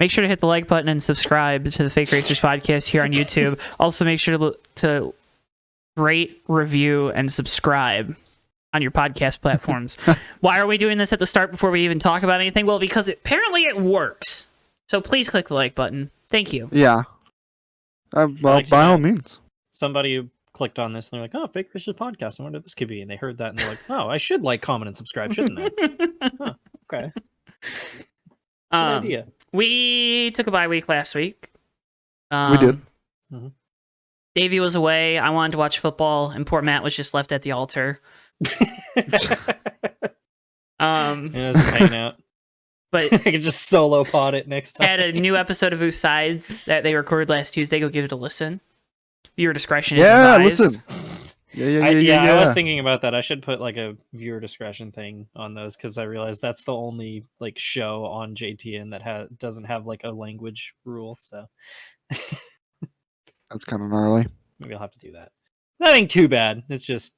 Make sure to hit the like button and subscribe to the Fake Racers podcast here on YouTube. Also, make sure to rate, review, and subscribe on your podcast platforms. Why are we doing this at the start before we even talk about anything? Well, because apparently it works. So please click the like button. Thank you. Yeah. Well, by all means. Somebody clicked on this and they're like, "Oh, Fake Racers podcast. I wonder what this could be." And they heard that and they're like, "Oh, I should like, comment, and subscribe, shouldn't I?" Huh, okay. Good idea. We took a bye week last week. We did. Mm-hmm. Davey was away. I wanted to watch football, and poor Matt was just left at the altar. Yeah, just hanging out. But I could just solo pod it next time. had a new episode of Oof Sides that they recorded last Tuesday. Go give it a listen. Viewer discretion is advised. Listen. Yeah. I was thinking about that. I should put like a viewer discretion thing on those because I realized that's the only like show on JTN that doesn't have like a language rule. So That's kind of gnarly. maybe I'll have to do that. Nothing too bad. It's just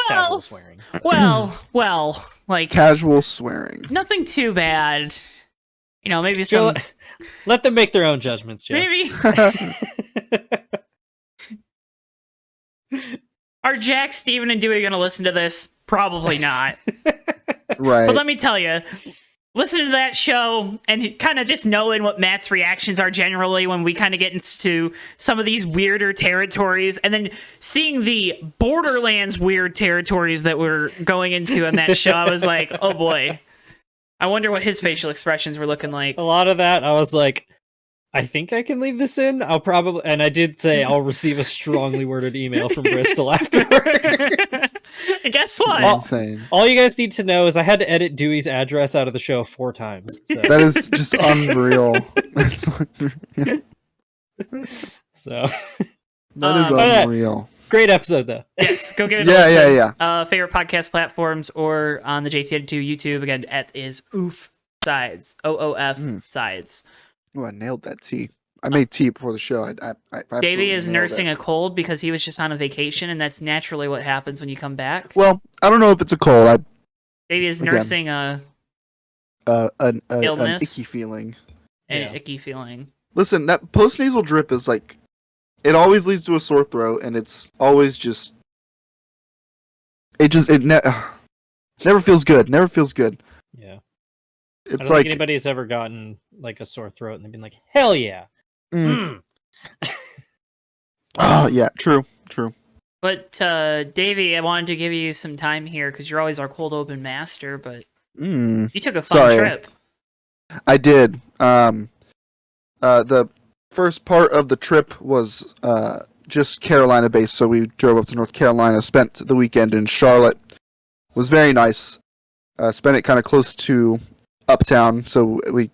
casual swearing. Well, like Casual swearing. nothing too bad. You know, maybe Joe, some. let them make their own judgments, Joe. Maybe are Jack, Steven, and Dewey going to listen to this? Probably not. Right. But let me tell you, listen to that show and kind of just knowing what Matt's reactions are generally when we kind of get into some of these weirder territories, and then seeing the Borderlands weird territories that we're going into on that show, I was like, oh boy. I wonder what his facial expressions were looking like. A lot of that, I was like, I think I can leave this in. I'll probably, and I did say I'll receive a strongly worded email from Bristol afterwards. And guess what? Insane. All you guys need to know is I had to edit Dewey's address out of the show 4 times. So, That is just unreal. so That is unreal. great episode though. Yes, go give it a listen. Yeah. Favorite podcast platforms or on the JT2 YouTube. Again, at is Oof Sides. OOF Sides. Oh, I nailed that tea. I made tea before the show. I Davey is nursing it. a cold because he was just on a vacation, and that's naturally what happens when you come back. Well, I don't know if it's a cold. Davey is nursing an An illness. icky feeling. Icky feeling. Listen, that post-nasal drip is like, it always leads to a sore throat, and it's always just, never feels good. Never feels good. Yeah. It's I don't like think anybody's ever gotten like a sore throat and they've been like, hell yeah. Oh yeah, true. But Davey, I wanted to give you some time here because you're always our cold open master. But you took a fun trip. I did. The first part of the trip was just Carolina based, so we drove up to North Carolina, spent the weekend in Charlotte. It was very nice. Spent it kind of close to Uptown, so we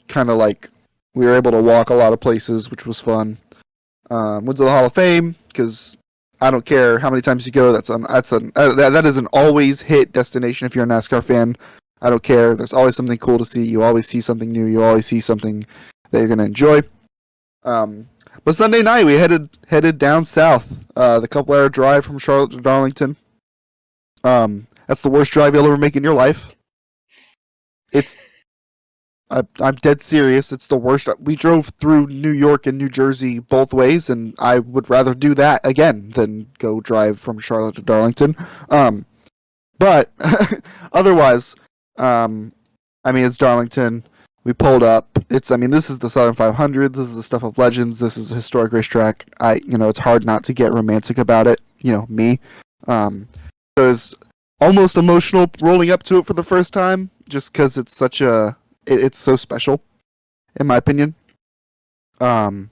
we were able to walk a lot of places, which was fun. Went to the Hall of Fame because I don't care how many times you go. That is an always hit destination if you're a NASCAR fan. I don't care. There's always something cool to see. You always see something new. You always see something that you're gonna enjoy. But Sunday night we headed down south. The couple-hour drive from Charlotte to Darlington. That's the worst drive you'll ever make in your life. I'm dead serious. It's the worst. We drove through New York and New Jersey both ways, and I would rather do that again than go drive from Charlotte to Darlington. But otherwise, it's Darlington. We pulled up. This is the Southern 500. This is the stuff of legends. This is a historic racetrack. It's hard not to get romantic about it. Me. It was almost emotional rolling up to it for the first time, just because it's such a. It's so special, in my opinion. And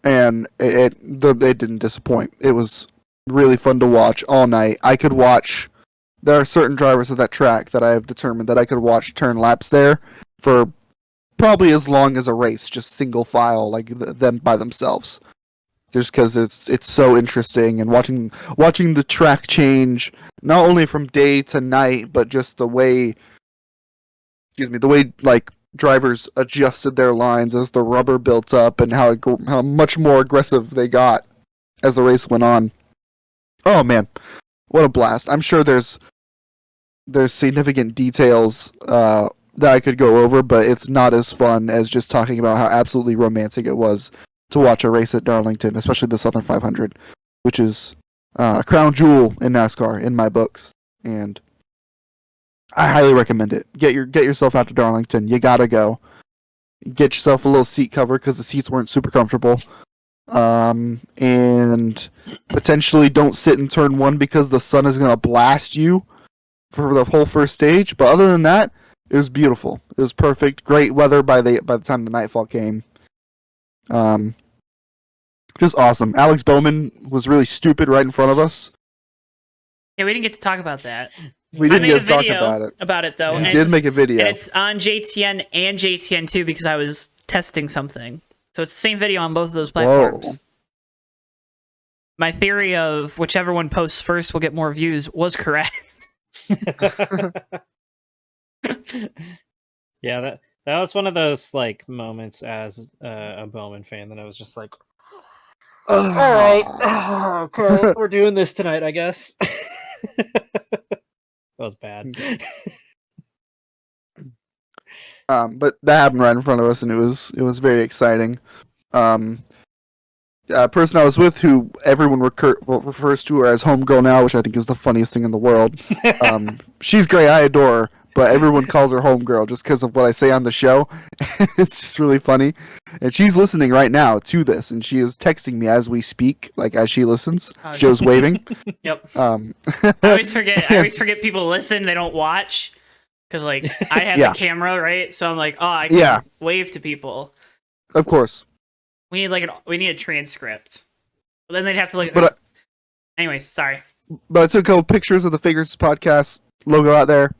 it didn't disappoint. It was really fun to watch all night. I could watch. There are certain drivers of that track that I have determined that I could watch turn laps there for probably as long as a race, just single file, like them by themselves. Just because it's so interesting, and watching the track change not only from day to night, but just the way like drivers adjusted their lines as the rubber built up, and how much more aggressive they got as the race went on. Oh man, what a blast! I'm sure there's significant details that I could go over, but it's not as fun as just talking about how absolutely romantic it was to watch a race at Darlington, especially the Southern 500, which is a crown jewel in NASCAR in my books, and I highly recommend it. Get yourself out to Darlington. You gotta go. Get yourself a little seat cover because the seats weren't super comfortable. And potentially don't sit in turn 1 because the sun is gonna blast you for the whole first stage. But other than that, it was beautiful. It was perfect. Great weather by the time the nightfall came. Just awesome. Alex Bowman was really stupid right in front of us. Yeah, we didn't get to talk about that. We didn't get to talk about it though. You did make a video. And it's on JTN and JTN2 because I was testing something. So it's the same video on both of those platforms. Whoa. My theory of whichever one posts first will get more views was correct. Yeah, that was one of those like moments as a Bowman fan that I was just like, all right, okay, we're doing this tonight, I guess. That was bad. But that happened right in front of us, and it was very exciting. Person I was with, who everyone refers to her as homegirl now, which I think is the funniest thing in the world. She's great, I adore her, but everyone calls her homegirl just because of what I say on the show. It's just really funny, and she's listening right now to this, and she is texting me as we speak, like as she listens. Joe's waving. Yep. I always forget people listen; they don't watch. Because, like, I have the camera, right? So I'm like, oh, I can wave to people. Of course. We need a transcript. But then they'd have to look. Anyways, sorry. But I took a couple pictures of the Fakers podcast logo out there.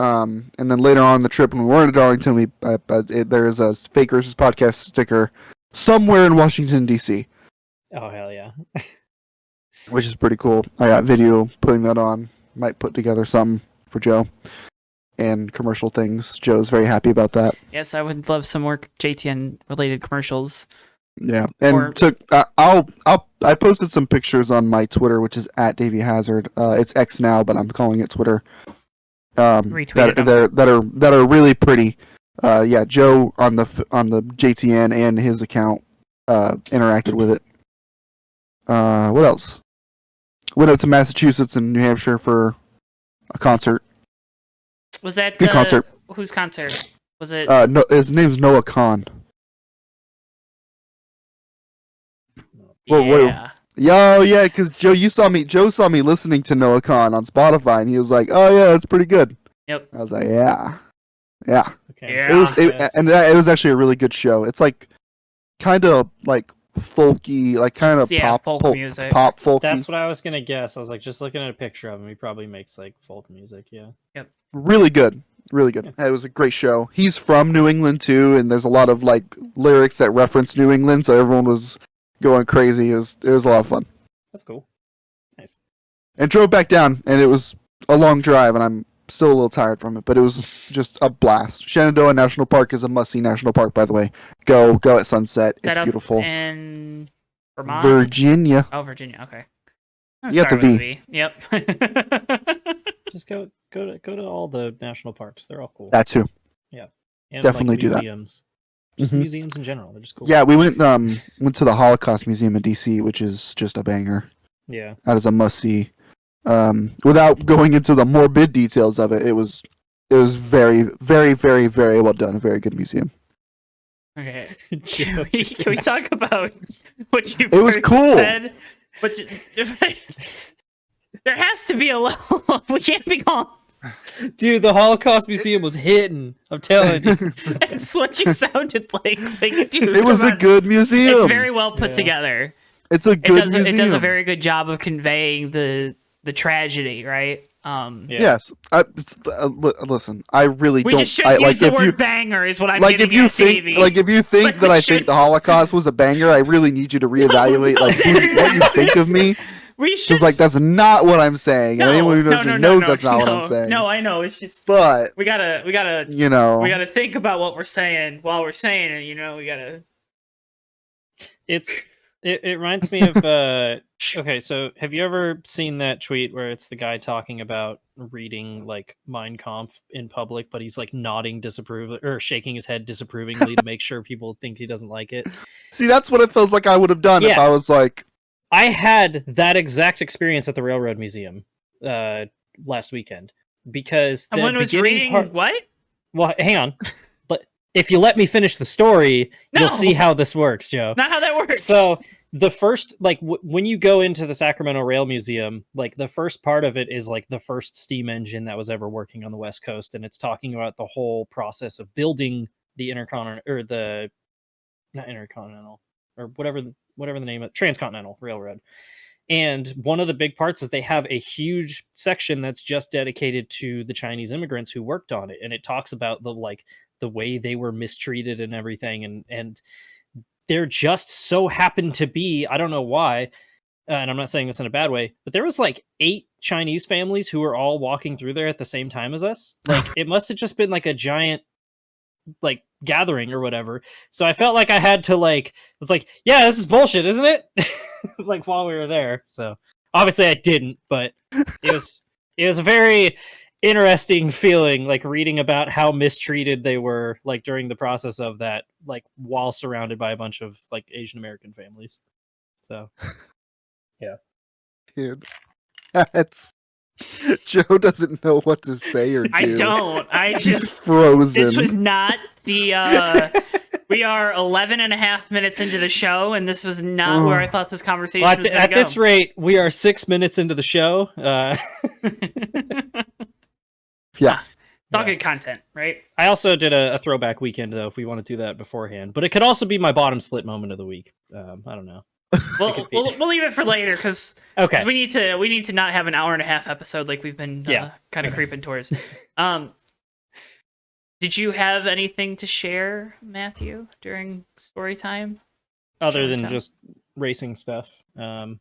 And then later on the trip, when we were in Darlington, there is a Fakers podcast sticker somewhere in Washington, D.C. Oh, hell yeah. Which is pretty cool. I got video putting that on. Might put together something for Joe. And commercial things. Joe's very happy about that. Yes, I would love some more JTN related commercials. Yeah, and I posted some pictures on my Twitter, which is @DaveyHazard. It's X now, but I'm calling it Twitter. That are really pretty. Joe on the JTN and his account interacted with it. What else? Went up to Massachusetts and New Hampshire for a concert. Was that good concert? Whose concert was it? No, his name's Noah Khan. Yeah. Yeah, because Joe saw me listening to Noah Khan on Spotify, and he was like, "Oh yeah, that's pretty good." Yep. I was like, "Yeah." Okay. It was actually a really good show. It's like kind of like folky, like kind of folk music. Pop folky. That's what I was gonna guess. I was like, just looking at a picture of him, he probably makes like folk music. Yeah. Yep. Really good. Yeah. It was a great show. He's from New England too, and there's a lot of like lyrics that reference New England, so everyone was going crazy. It was a lot of fun. That's cool. Nice. And drove back down, and it was a long drive, and I'm still a little tired from it, but it was just a blast. Shenandoah National Park is a must-see national park, by the way. Go at sunset. It's beautiful. In Vermont? Virginia. Oh, Virginia. Okay. You got the V. Yep. Just go to all the national parks. They're all cool. That too. Yeah. And definitely do that. Museums. Just museums in general. They're just cool. Yeah, we went to the Holocaust Museum in DC, which is just a banger. Yeah. That is a must-see. Without going into the morbid details of it, it was very, very, very, very well done. A very good museum. Okay. Can we talk about what you said? But there has to be a level. We can't be going. Dude, the Holocaust Museum was hitting. I'm telling you. That's what you sounded like. Dude, it was a good museum. It's very well put together. It's a good museum. It does a very good job of conveying the tragedy, right? Yes. Listen, I really don't. We just shouldn't use the word banger, is what I'm getting at, Davey. Like, if you think that I think the Holocaust was a banger, I really need you to reevaluate what you think of me. We should. Because that's not what I'm saying. And anyone who knows me knows that's not what I'm saying. No, I know. It's just. But we gotta. We gotta think about what we're saying while we're saying it. We gotta. It's It reminds me of okay, so have you ever seen that tweet where it's the guy talking about reading like Mein Kampf in public, but he's like nodding disapproval or shaking his head disapprovingly to make sure people think he doesn't like it? See, that's what it feels like I would have done if Yeah. I was like, I had that exact experience at the Railroad Museum last weekend because the Someone was beginning reading part... what? Well, hang on. But if you let me finish the story, No! you'll see how this works, Joe. Not how that works. So the first, like, when you go into the Sacramento Rail Museum, like, the first part of it is, like, the first steam engine that was ever working on the West Coast, and it's talking about the whole process of building the not intercontinental, or whatever the name of Transcontinental Railroad. And one of the big parts is they have a huge section that's just dedicated to the Chinese immigrants who worked on it, and it talks about the way they were mistreated and everything, and there just so happened to be, I don't know why, and I'm not saying this in a bad way, but there was like 8 Chinese families who were all walking through there at the same time as us. Like, it must have just been like a giant like gathering or whatever. So I felt like I had to it's like, yeah, this is bullshit, isn't it? Like, while we were there. So obviously I didn't, but it was a very interesting feeling, like reading about how mistreated they were like during the process of that, like while surrounded by a bunch of like Asian American families. So yeah. dude, that's Joe doesn't know what to say or do. I don't. I He's just frozen. This was not the we are 11 and a half minutes into the show, and this was not where I thought this conversation was going to go. At this rate, we are 6 minutes into the show. Yeah. It's all good content, right? I also did a throwback weekend, though, if we want to do that beforehand. But it could also be my bottom split moment of the week. I don't know. We'll leave it for later because we need to not have an hour and a half episode like we've been kind of creeping towards. Did you have anything to share, Matthew, during story time? Other than just racing stuff. I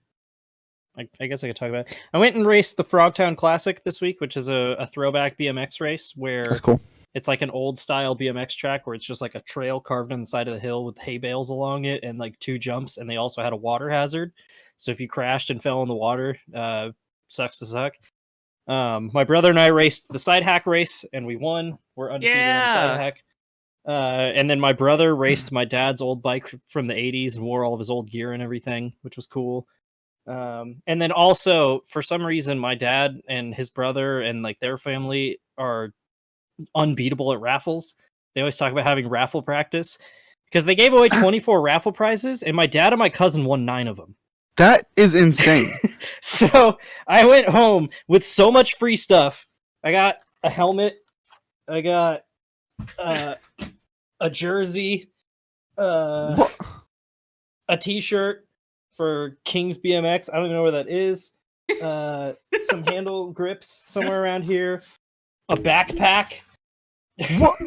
guess I could talk about it. I went and raced the Frogtown Classic this week, which is a throwback BMX race where That's cool. It's like an old style BMX track where it's just like a trail carved on the side of the hill with hay bales along it and like 2 jumps. And they also had a water hazard. So if you crashed and fell in the water, sucks to suck. My brother and I raced the side hack race and we won. We're undefeated on the side hack. And then my brother raced my dad's old bike from the 80s and wore all of his old gear and everything, which was cool. And then also, for some reason, my dad and his brother and like their family are unbeatable at raffles. They always talk about having raffle practice because they gave away 24 raffle prizes, and my dad and my cousin won 9 of them. That is insane. So I went home with so much free stuff. I got a helmet. I got a jersey, a t-shirt for King's BMX. I don't even know where that is. Some handle grips somewhere around here. A backpack. What?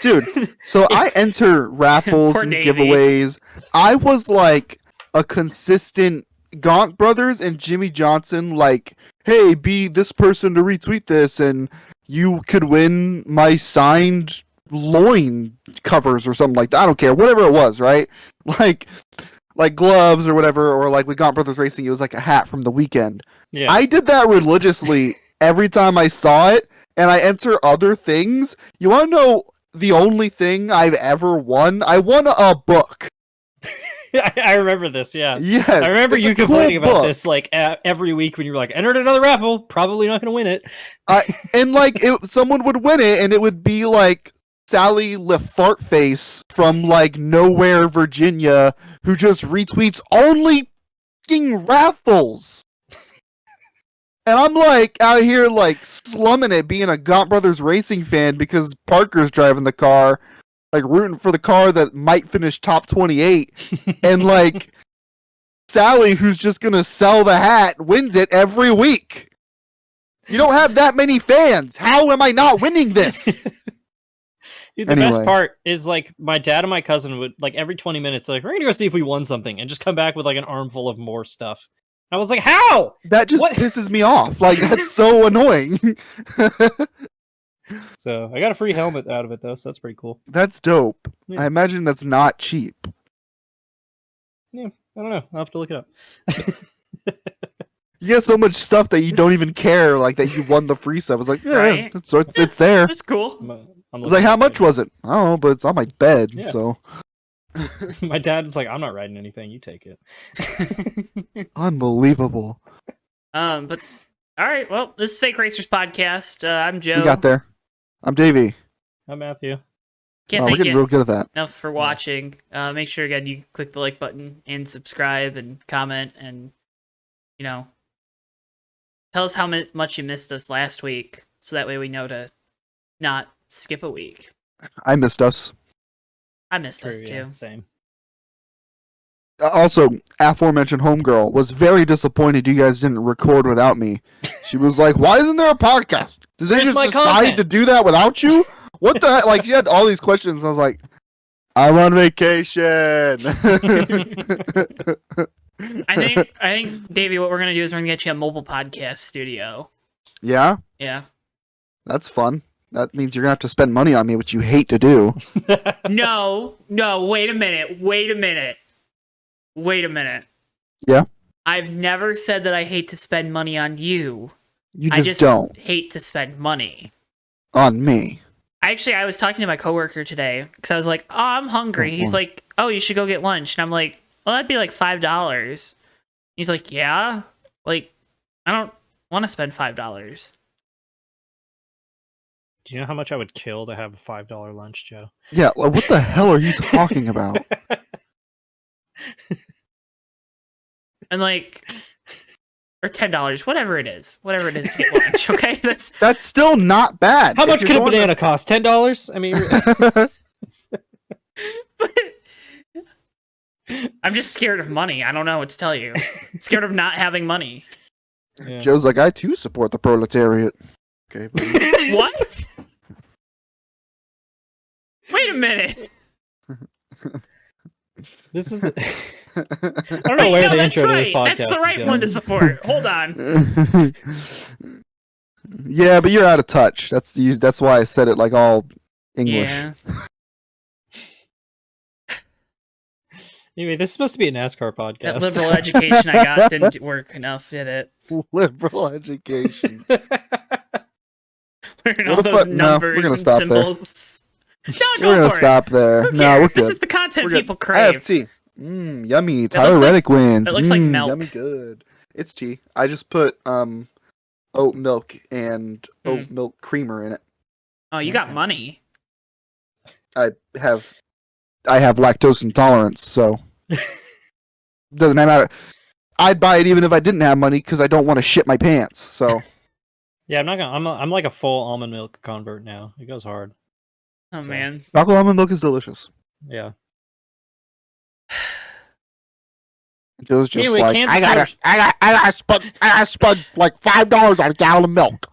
Dude, so I enter raffles and Davey. giveaways. I was like a consistent Gaunt Brothers and Jimmy Johnson, like, hey, be this person to retweet this, and you could win my signed loin covers or something like that. I don't care, whatever it was, right? Like gloves or whatever, or like with Gaunt Brothers Racing, it was like a hat from the weekend. Yeah. I did that religiously every time I saw it, and I enter other things. You want to know the only thing I've ever won? I won a book. I remember this, yeah. Yes, I remember it's you a complaining cool about book. this like every week when you were like, entered another raffle, probably not going to win it. And like someone would win it, and it would be like Sally LaFartface from like nowhere, Virginia, who just retweets only fucking raffles. And I'm like out here like slumming it, being a Gaunt Brothers Racing fan because Parker's driving the car, like rooting for the car that might finish top 28, and like Sally, who's just gonna sell the hat, wins it every week. You don't have that many fans. How am I not winning this? Dude, the best part is like my dad and my cousin would like every 20 minutes like, we're gonna go see if we won something, and just come back with like an armful of more stuff. I was like, how? That just pisses me off. Like, that's so annoying. So I got a free helmet out of it though, so that's pretty cool. That's dope. Yeah. I imagine that's not cheap. Yeah, don't know. I'll have to look it up. You get so much stuff that you don't even care, like that you won the free stuff. It's like, yeah, Right. it's there. That's cool. It's like, how much was it? I don't know, but it's on my bed, Yeah. so. My dad was like, I'm not writing anything. You take it. Unbelievable. But all right. Well, this is Fake Racers Podcast. I'm Joe. We got there. I'm Davey. I'm Matthew. Can't We're thank getting you real good at that. enough for watching. Make sure again you click the like button and subscribe and comment and tell us how much you missed us last week, so that way we know to not skip a week. I missed us. I missed us too. Yeah, same. Also, aforementioned homegirl was very disappointed you guys didn't record without me. She was like, "Why isn't there a podcast? Did they Where's just my decide content?" to do that without you? What the heck?" Like, she had all these questions. I was like, "I'm on vacation." I think, Davey, what we're gonna do is we're gonna get you a mobile podcast studio. Yeah, Yeah. that's fun. That means you're gonna have to spend money on me, which you hate to do. No, wait a minute. Yeah? I've never said that I hate to spend money on you. You I just don't hate to spend money. on me. I was talking to my coworker today because I was like, "Oh, I'm hungry." Oh, He's boy. like, "Oh, you should go get lunch." And I'm like, "Well, that'd be like $5." He's like, "Yeah, like I don't want to spend $5." Do you know how much I would kill to have a $5 lunch, Joe? Yeah, like, what the hell are you talking about? And like, or $10, whatever it is to get lunch. Okay, that's That's still not bad. How If much you're could a going banana cost? $10? I mean, I'm just scared of money. I don't know what to tell you. I'm scared of not having money. yeah. Joe's like, I too support the proletariat. Okay, buddy. What? Wait a minute. This is the... I don't know where the intro to this podcast That's the is right going. one to support. Hold on. Yeah, but you're out of touch. That's why I said it like all English. Yeah. Anyway, this is supposed to be a NASCAR podcast. That liberal education I got didn't work enough, did it? Liberal education. Learn all What the those fuck? No, we're numbers gonna and stop there. symbols. No, We're go gonna for stop there. it. Who No, we're cares? good. This is the content We're good. people I have crave. tea. Yummy. That Tyler looks like- Reddick wins. that looks like milk. Yummy good. It's tea. I just put oat milk and oat milk creamer in it. Oh, you got money. I have lactose intolerance, so doesn't matter. I'd buy it even if I didn't have money because I don't want to shit my pants. So Yeah, I'm not gonna. I'm like a full almond milk convert now. It goes hard. Oh So- man. chocolate almond milk is delicious. Yeah. Joe's just Anyway, like, Kansas I gotta spend like $5 on a gallon of milk.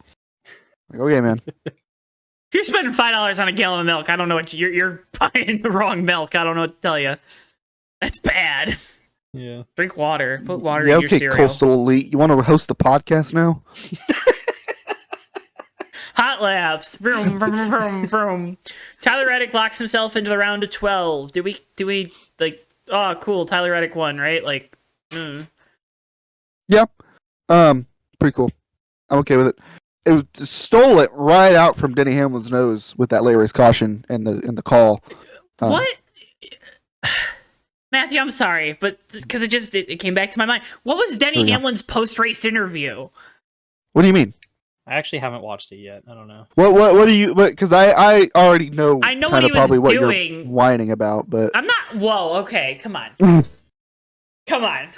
Like, okay, man. If you're spending $5 on a gallon of milk, I don't know what you're buying the wrong milk. I don't know what to tell you. That's bad. Yeah. Drink water. Put water Yeah, in your okay, cereal. Coastal Elite. You want to host the podcast now? Hot laps. Vroom, vroom, vroom, vroom. Tyler Reddick locks himself into the round of 12. Do we like? Oh, cool. Tyler Reddick won, right? Like, Yeah. Pretty cool. I'm okay with it. It stole it right out from Denny Hamlin's nose with that late race caution and the call. what? Matthew, I'm sorry, but because it came back to my mind. What was Denny Oh, yeah. Hamlin's post-race interview? What do you mean? I actually haven't watched it yet. I don't know. What do you? Because I already know. I know kind what of he was probably what doing. you're whining about, but I'm not. Whoa. Okay. Come on. Come on.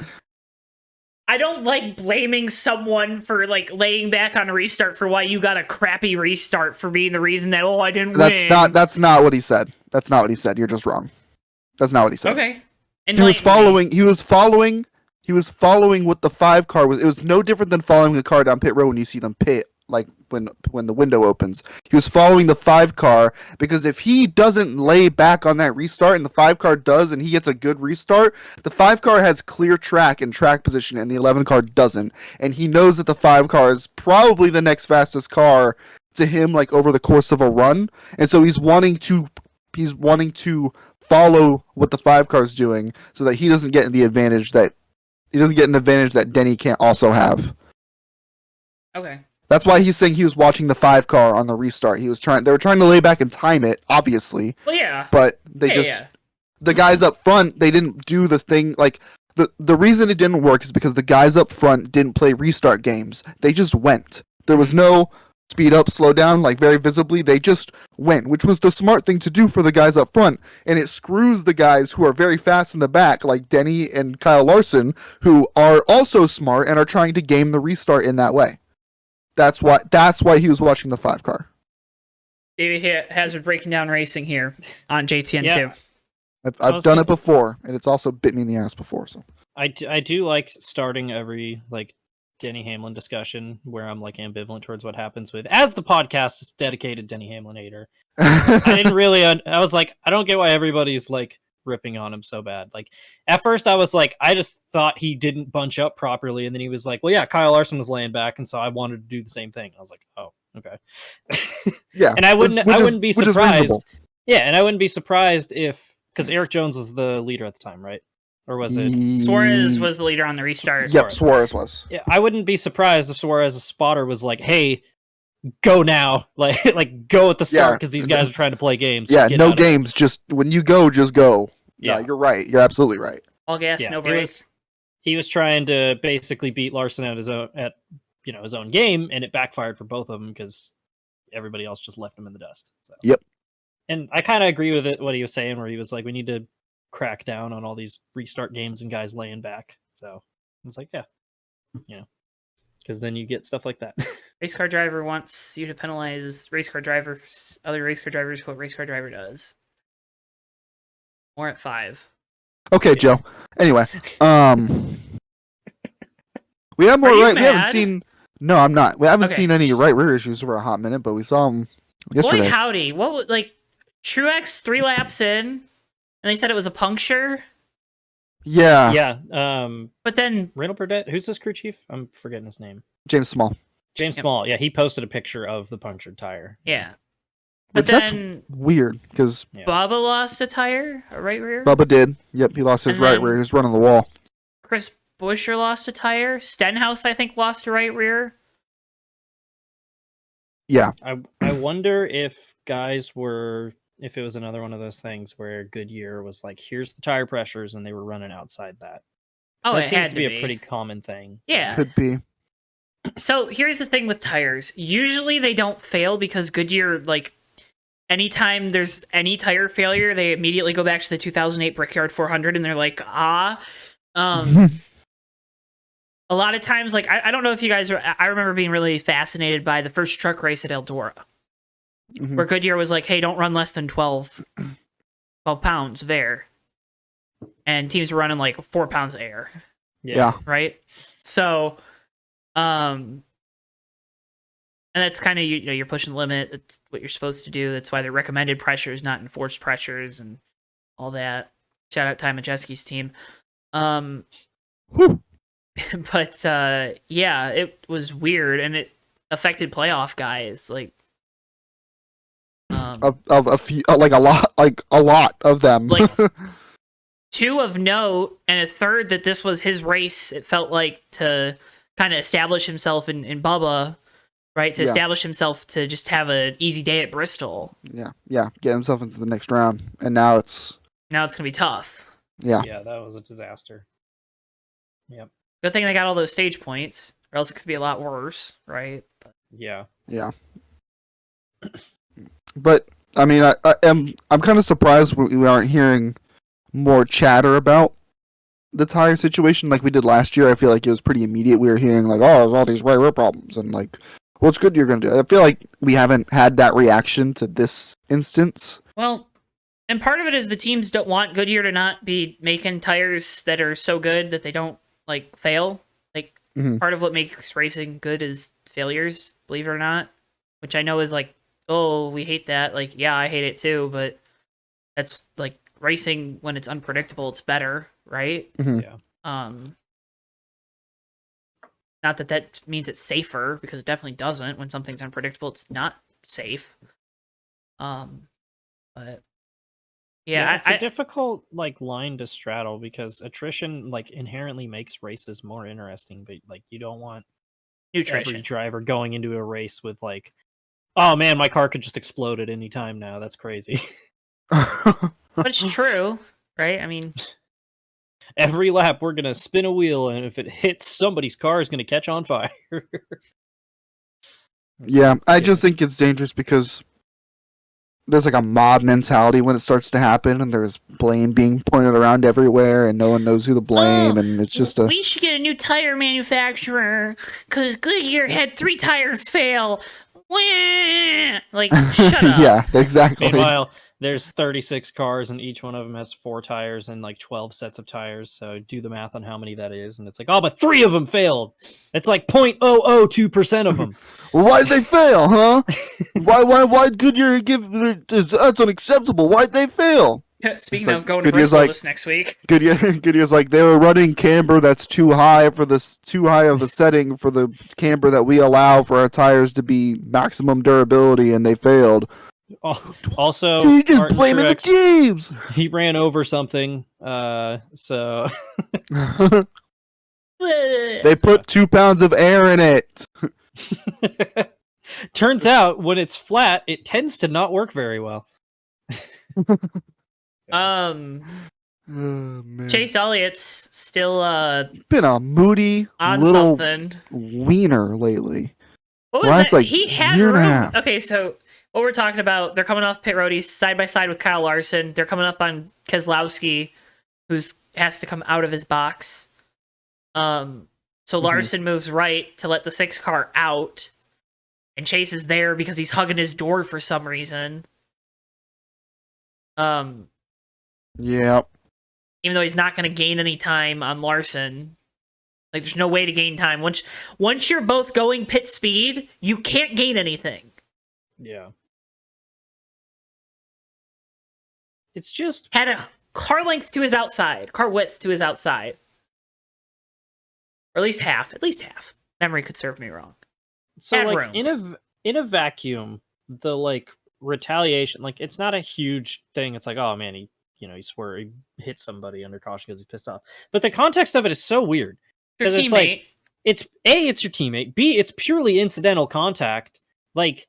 I don't like blaming someone for like laying back on a restart for why you got a crappy restart for being the reason that I didn't win. that's not what he said. That's not what he said. You're just wrong. That's not what he said. Okay. He was following what the 5 car was. It was no different than following a car down pit road when you see them pit, like when the window opens. He was following the 5 car because if he doesn't lay back on that restart and the 5 car does and he gets a good restart, the 5 car has clear track and track position and the 11 car doesn't. And he knows that the 5 car is probably the next fastest car to him, like over the course of a run. And so he's wanting to follow what the 5 car's doing so that he doesn't get an advantage that Denny can't also have. Okay. That's why he's saying he was watching the 5 car on the restart. They were trying to lay back and time it, obviously. Well, yeah. But Yeah. the guys up front, they didn't do the thing like the reason it didn't work is because the guys up front didn't play restart games. They just went. There was no speed up, slow down, like very visibly. They just went, which was the smart thing to do for the guys up front. And it screws the guys who are very fast in the back, like Denny and Kyle Larson, who are also smart and are trying to game the restart in that way. That's why he was watching the 5 car. David Hazard breaking down racing here on JTN2. I've done it before, and it's also bit me in the ass before. So I do like starting every like Denny Hamlin discussion where I'm like ambivalent towards what happens with, as the podcast is dedicated Denny Hamlin hater. I didn't really. I was like, I don't get why everybody's like ripping on him so bad. Like at first, I was like, I just thought he didn't bunch up properly, and then he was like, well, yeah, Kyle Larson was laying back, and so I wanted to do the same thing. I was like, oh, okay. Yeah, and I wouldn't be surprised. Yeah, and I wouldn't be surprised if, because Eric Jones was the leader at the time, right? Or was it Suarez was the leader on the restart? Yep, Suarez was. Yeah, I wouldn't be surprised if Suarez's spotter was like, "Hey, go now!" like go at the start because these guys are trying to play games. Yeah, no games. Just when you go, just go. Yeah, you're right. You're absolutely right. All gas, no brakes. He was trying to basically beat Larson at his own game, and it backfired for both of them because everybody else just left him in the dust. So. Yep. And I kind of agree with what he was saying, where he was like, "We need to crack down on all these restart games and guys laying back." So it's like, yeah, because then you get stuff like that. Race car driver wants you to penalize race car drivers, other race car drivers. What race car driver does? More at 5. Okay, Joe. Anyway, we have more right. Mad? We haven't seen. No, I'm not. We haven't seen any right rear issues for a hot minute, but we saw them yesterday. Boy, howdy! What was Truex 3 laps in, and they said it was a puncture. Yeah. Yeah. But then Randall Burdett, who's this crew chief? I'm forgetting his name. James Small. Small. Yeah, he posted a picture of the punctured tire. Yeah. But then that's weird because Bubba lost a tire, a right rear. Bubba did. Yep, he lost his right rear. He was running the wall. Chris Buescher lost a tire. Stenhouse, I think, lost a right rear. Yeah. I wonder if if it was another one of those things where Goodyear was like, here's the tire pressures, and they were running outside that. So that seems to be a pretty common thing. Yeah. Could be. So here's the thing with tires. Usually they don't fail because Goodyear, anytime there's any tire failure, they immediately go back to the 2008 Brickyard 400 and they're like, a lot of times, I don't know if you guys I remember being really fascinated by the first truck race at Eldora, where Goodyear was like, hey, don't run less than 12 pounds of air. And teams were running 4 pounds of air. Yeah. Right? So, and that's kind of, you're pushing the limit. That's what you're supposed to do. That's why they're recommended pressures, not enforced pressures and all that. Shout out Ty Majeski's team. But yeah, it was weird, and it affected playoff guys. A few, a lot of them. 2 of note, and a third that this was his race. It felt like to kind of establish himself in Bubba, right? To establish himself to just have an easy day at Bristol. Yeah, get himself into the next round, and now it's gonna be tough. Yeah, that was a disaster. Yep. Good thing they got all those stage points, or else it could be a lot worse, right? But... Yeah. But I mean, I'm kind of surprised we aren't hearing more chatter about the tire situation like we did last year. I feel like it was pretty immediate. We were hearing there's all these right rear problems, and what's good you're gonna do. I feel like we haven't had that reaction to this instance. Well, and part of it is the teams don't want Goodyear to not be making tires that are so good that they don't fail. Part of what makes racing good is failures, believe it or not, which I know is oh, we hate that. Yeah, I hate it too, but that's racing when it's unpredictable, it's better, right? Yeah. Not that means it's safer, because it definitely doesn't. When something's unpredictable, it's not safe. But Yeah, it's a difficult line to straddle because attrition inherently makes races more interesting, but you don't want every driver going into a race with oh man, my car could just explode at any time now. That's crazy. But it's true, right? I mean, every lap we're gonna spin a wheel, and if it hits somebody's car, is gonna catch on fire. Yeah, I just think it's dangerous because there's a mob mentality when it starts to happen, and there's blame being pointed around everywhere, and no one knows who to blame, and it's just we should get a new tire manufacturer because Goodyear had 3 tires fail. Shut up. Yeah, exactly. Meanwhile, there's 36 cars, and each one of them has 4 tires and 12 sets of tires. So do the math on how many that is, and it's oh, but 3 of them failed. It's 0.002% of them. Well, why did they fail, huh? why Goodyear give? That's unacceptable. Why'd they fail? Speaking of going to Bristol this next week, Goodyear's they were running camber that's too high of a setting for the camber that we allow for our tires to be maximum durability, and they failed. Also, you just blaming the teams. He ran over something, so they put 2 pounds of air in it. Turns out when it's flat, it tends to not work very well. Chase Elliott's still been a moody on little something wiener lately. What was that? He had room. Okay, so what we're talking about, they're coming off pit road. He's side by side with Kyle Larson. They're coming up on Keselowski, who's has to come out of his box. So Larson moves right to let the 6 car out, and Chase is there because he's hugging his door for some reason. Yeah. Even though he's not going to gain any time on Larson, there's no way to gain time. Once you're both going pit speed, you can't gain anything. Yeah. It's just had a car length to his outside, car width to his outside. Or at least half. Memory could serve me wrong. So in a vacuum, the retaliation, it's not a huge thing. It's oh man, he swore he hit somebody under caution because he's pissed off. But the context of it is so weird. Your teammate. It's A, it's your teammate. B, it's purely incidental contact. What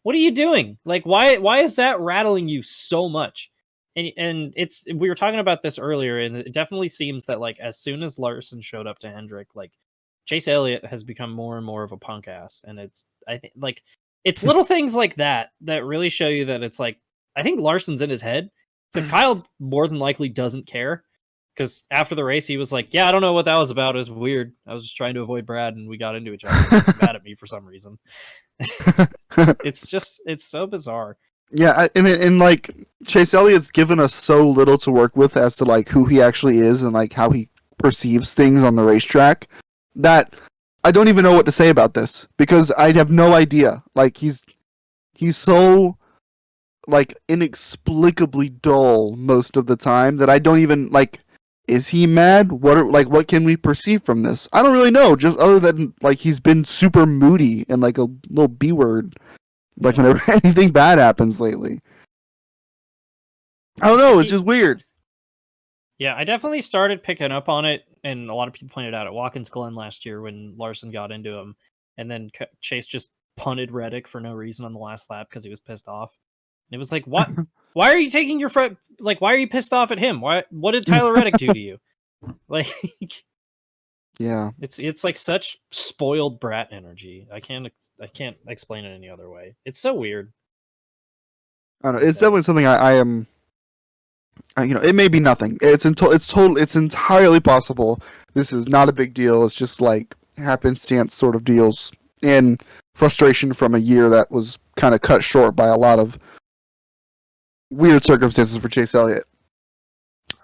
are you doing? Why is that rattling you so much? And we were talking about this earlier, and it definitely seems that as soon as Larson showed up to Hendrick, Chase Elliott has become more and more of a punk ass, and I think it's little things like that really show you that it's I think Larson's in his head. So Kyle more than likely doesn't care, because after the race he was yeah, I don't know what that was about. It was weird. I was just trying to avoid Brad, and we got into each other. He was mad at me for some reason. It's so bizarre. Yeah, and Chase Elliott's given us so little to work with as to who he actually is and how he perceives things on the racetrack that I don't even know what to say about this, because I have no idea. He's so inexplicably dull most of the time that I don't even is he mad? What can we perceive from this? I don't really know, just other than he's been super moody and a little B word. Whenever anything bad happens lately. I don't know, it's just weird. Yeah, I definitely started picking up on it, and a lot of people pointed out at Watkins Glen last year when Larson got into him, and then Chase just punted Reddick for no reason on the last lap because he was pissed off. And it was what? Why are you taking your front? Why are you pissed off at him? What did Tyler Reddick do to you? Yeah, it's such spoiled brat energy. I can't explain it any other way. It's so weird. I don't know. It's definitely something I am. It may be nothing. It's entirely possible. This is not a big deal. It's just happenstance sort of deals and frustration from a year that was kind of cut short by a lot of weird circumstances for Chase Elliott.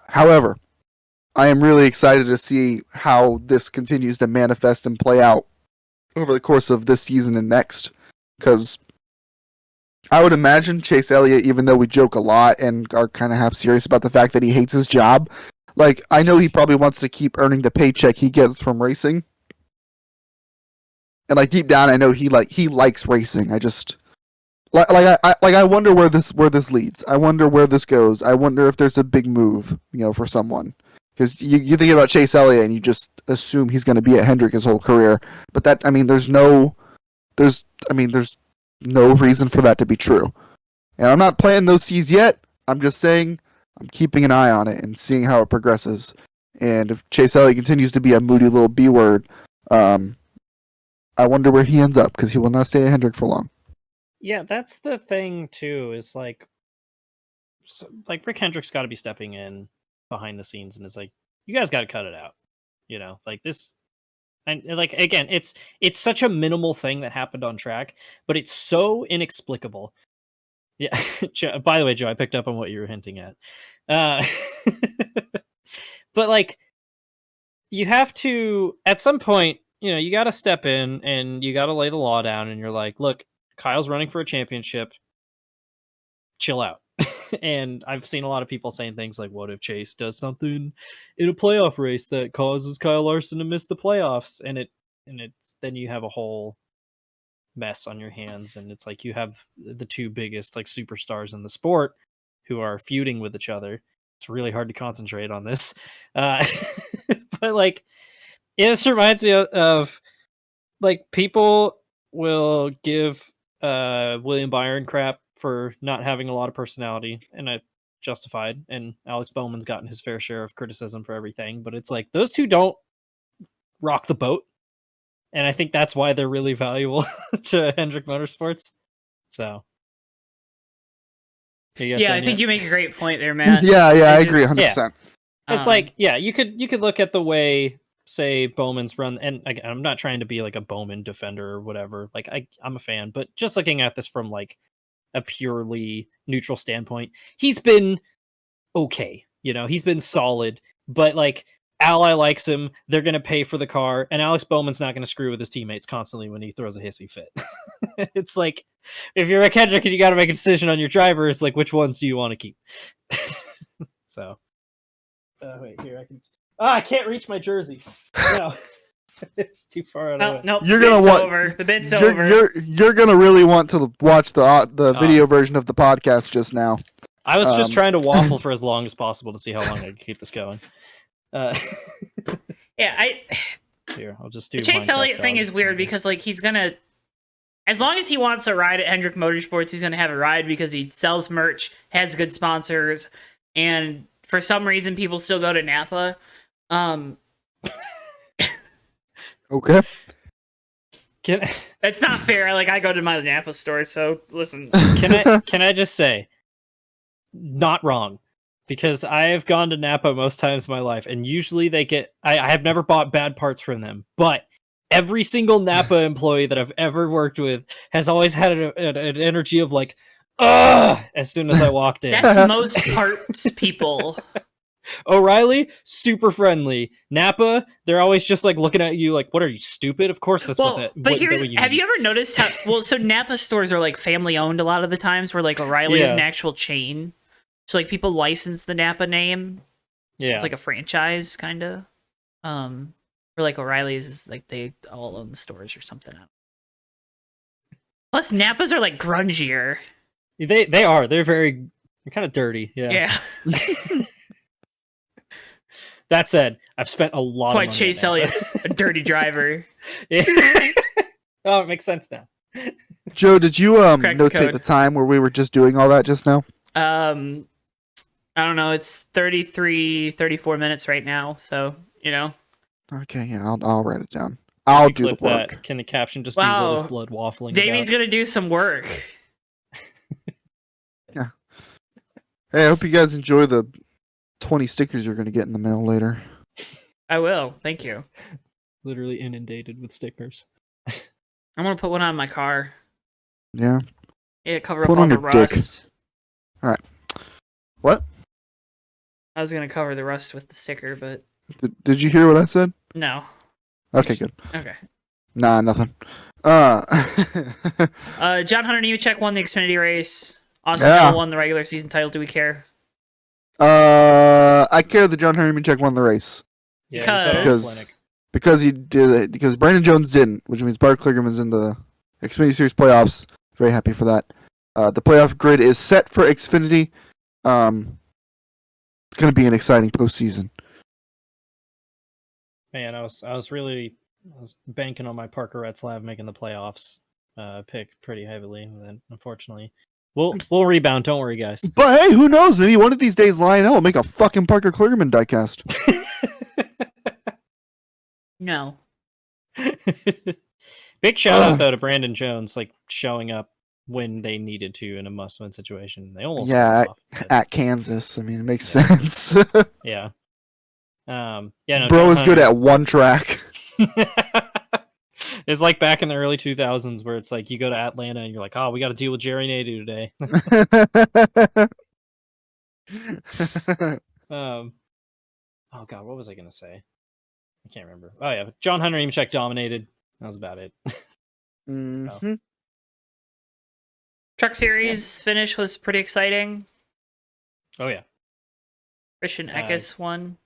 However, I am really excited to see how this continues to manifest and play out over the course of this season and next. Because I would imagine Chase Elliott, even though we joke a lot and are kind of half serious about the fact that he hates his job, I know he probably wants to keep earning the paycheck he gets from racing. And deep down, I know he likes racing. I wonder where this leads. I wonder where this goes. I wonder if there's a big move, for someone. Because you think about Chase Elliott and you just assume he's going to be at Hendrick his whole career, but there's no reason for that to be true. And I'm not planting those seeds yet. I'm just saying I'm keeping an eye on it and seeing how it progresses. And if Chase Elliott continues to be a moody little B word, I wonder where he ends up because he will not stay at Hendrick for long. Yeah, that's the thing too. Is like Rick Hendrick's got to be stepping in behind the scenes and is like, you guys got to cut it out. Like this, and like again, it's such a minimal thing that happened on track, but it's so inexplicable. Yeah. By the way, Joe, I picked up on what you were hinting at. But like, you have to at some point, you got to step in and you got to lay the law down, and you're like, look, Kyle's running for a championship. Chill out. And I've seen a lot of people saying things like, what if Chase does something in a playoff race that causes Kyle Larson to miss the playoffs? And it's then you have a whole mess on your hands, and it's like you have the two biggest like superstars in the sport who are feuding with each other. It's really hard to concentrate on this. But like, it just reminds me of like people will give William Byron crap for not having a lot of personality, and I justified, and Alex Bowman's gotten his fair share of criticism for everything, but it's like those two don't rock the boat, and I think that's why they're really valuable to Hendrick Motorsports. So yeah, I think you make a great point there, Matt. I agree 100%. It's like, you could look at the way, say, Bowman's run, and again, I'm not trying to be like a Bowman defender or whatever. Like I'm a fan, but just looking at this from like a purely neutral standpoint, he's been okay. He's been solid, but like Ally likes him. They're going to pay for the car, and Alex Bowman's not going to screw with his teammates constantly when he throws a hissy fit. It's like, if you're a Kendrick and you got to make a decision on your drivers, like which ones do you want to keep? So, wait, here I can. I can't reach my jersey. No, it's too far out of the way. You're gonna want over. The bit's over. You're gonna really want to watch the video version of the podcast just now. I was just trying to waffle for as long as possible to see how long I could keep this going. Here, I'll just do. The Chase Elliott thing is weird because like he's gonna, as long as he wants a ride at Hendrick Motorsports, he's gonna have a ride because he sells merch, has good sponsors, and for some reason people still go to Napa. Okay. That's not fair. Like I go to my Napa store, so listen. Can I just say, not wrong, because I have gone to Napa most times in my life, and usually they get. I have never bought bad parts from them, but every single Napa employee that I've ever worked with has always had an energy of like, ugh, as soon as I walked in. That's most parts people. O'Reilly, super friendly. Napa, they're always just like looking at you like, what are you, stupid? Of course that's what have you ever noticed how so Napa stores are like family owned a lot of the times, where like O'Reilly is an actual chain. So like people license the Napa name. Yeah. It's like a franchise kind of. Or like O'Reilly's is like they all own the stores or something. Plus Napas are like grungier. They are. They're kind of dirty. Yeah. That said, I've spent a lot. That's why Chase Elliott's a dirty driver. Yeah. Oh, it makes sense now. Joe, did you notate the time where we were just doing all that just now? I don't know. It's 34 minutes right now, so Okay, yeah, I'll write it down. I'll do the work. That. Can the caption just be Will's blood waffling? Davey's gonna do some work. Yeah. Hey, I hope you guys enjoy the 20 stickers you're going to get in the mail later. I will. Thank you. Literally inundated with stickers. I'm going to put one on my car. Yeah. Yeah, cover up all the rust. All right. What? I was going to cover the rust with the sticker, but... Did you hear what I said? No. Okay, good. Okay. Nah, nothing. John Hunter Nemechecks won the Xfinity race. Austin Hill won the regular season title. Do we care? I care that John Hunter Nemechecks won the race. Yeah, because he did it. Because Brandon Jones didn't, which means Bart Kligerman's in the Xfinity Series playoffs. Very happy for that. The playoff grid is set for Xfinity. It's going to be an exciting postseason. Man, I was banking on my Parker Retzlaff making the playoffs pick pretty heavily, and then unfortunately, we'll rebound. Don't worry, guys. But hey, who knows? Maybe one of these days Lionel will make a fucking Parker Kligerman diecast. No. Big shout out though to Brandon Jones, like showing up when they needed to in a must-win situation. They almost pulled off, but... at Kansas. I mean, it makes sense. Yeah. No, Bro is good at one track. It's like back in the early 2000s where it's like you go to Atlanta and you're like, oh, we got to deal with Jerry Nadeau today. Oh god, what was I gonna say? I can't remember. Oh yeah, John Hunter Nemechek dominated. That was about it. Mm-hmm. Truck Series finish was pretty exciting. Oh yeah, Christian Eckes won.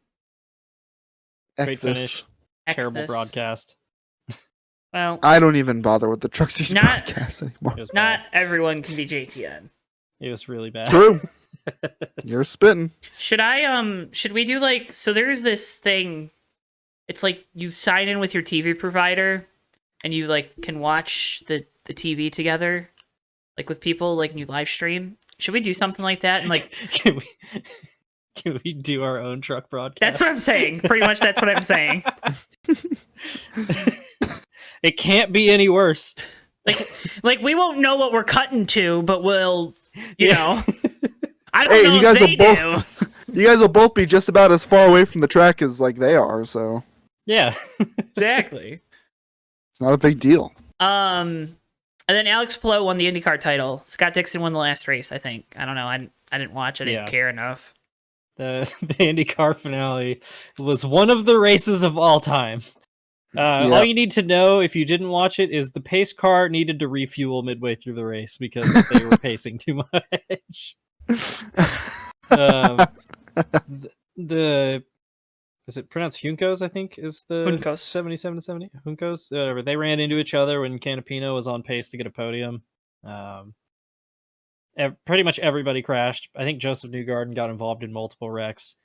Great finish. Terrible Eckes. broadcast. Well, I don't even bother with the Truck Series Not- broadcast anymore. It was not bad. everyone can be JTN. It was really bad. True. You're spitting. Should we do like, so there's this thing, it's like you sign in with your TV provider and you like can watch the TV together, like with people, like, and you live stream. Should we do something like that? And like, Can we do our own truck broadcast? that's what I'm saying. Pretty much that's what I'm saying. It can't be any worse. Like we won't know what we're cutting to, but we'll, you know, I don't Hey, know you if guys they will do. You guys will both be just about as far away from the track as like they are, so Yeah. Exactly. it's not a big deal. And then Alex Palou won the IndyCar title. Scott Dixon won the last race, I think. I don't know. I didn't watch. I didn't care enough. The IndyCar finale was one of the races of all time. All you need to know if you didn't watch it is the pace car needed to refuel midway through the race because they were pacing too much. The is it pronounced Juncos? I think is the Juncos. 77 to 70 Juncos. Whatever. They ran into each other when Canapino was on pace to get a podium. Pretty much everybody crashed. I think Joseph Newgarden got involved in multiple wrecks.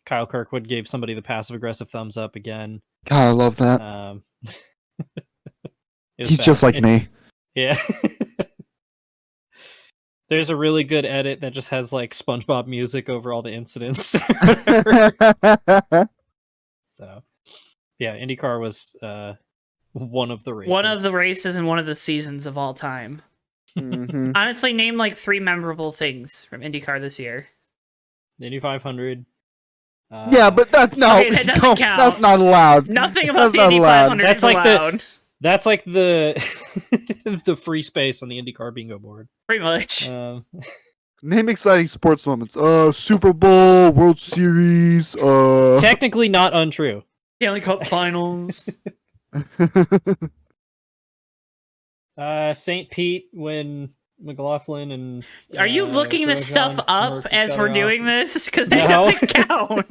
Kyle Kirkwood gave somebody the passive-aggressive thumbs up again. God, I love that. He's just like me. Yeah. There's a really good edit that just has like SpongeBob music over all the incidents. So, yeah, IndyCar was one of the races. One of the races and one of the seasons of all time. Mm-hmm. Honestly, name like 3 memorable things from IndyCar this year. The Indy 500. Yeah, but that that doesn't count. That's not allowed. Nothing about That's the not Indy allowed. 500 That's is like allowed. That's like the the free space on the IndyCar bingo board. Pretty much. Name exciting sports moments. Super Bowl, World Series. Technically not untrue. Stanley Cup Finals. St. Pete when McLaughlin and Are you looking this stuff Grosjean up worked as each we're other doing out. this? Because that No. doesn't count.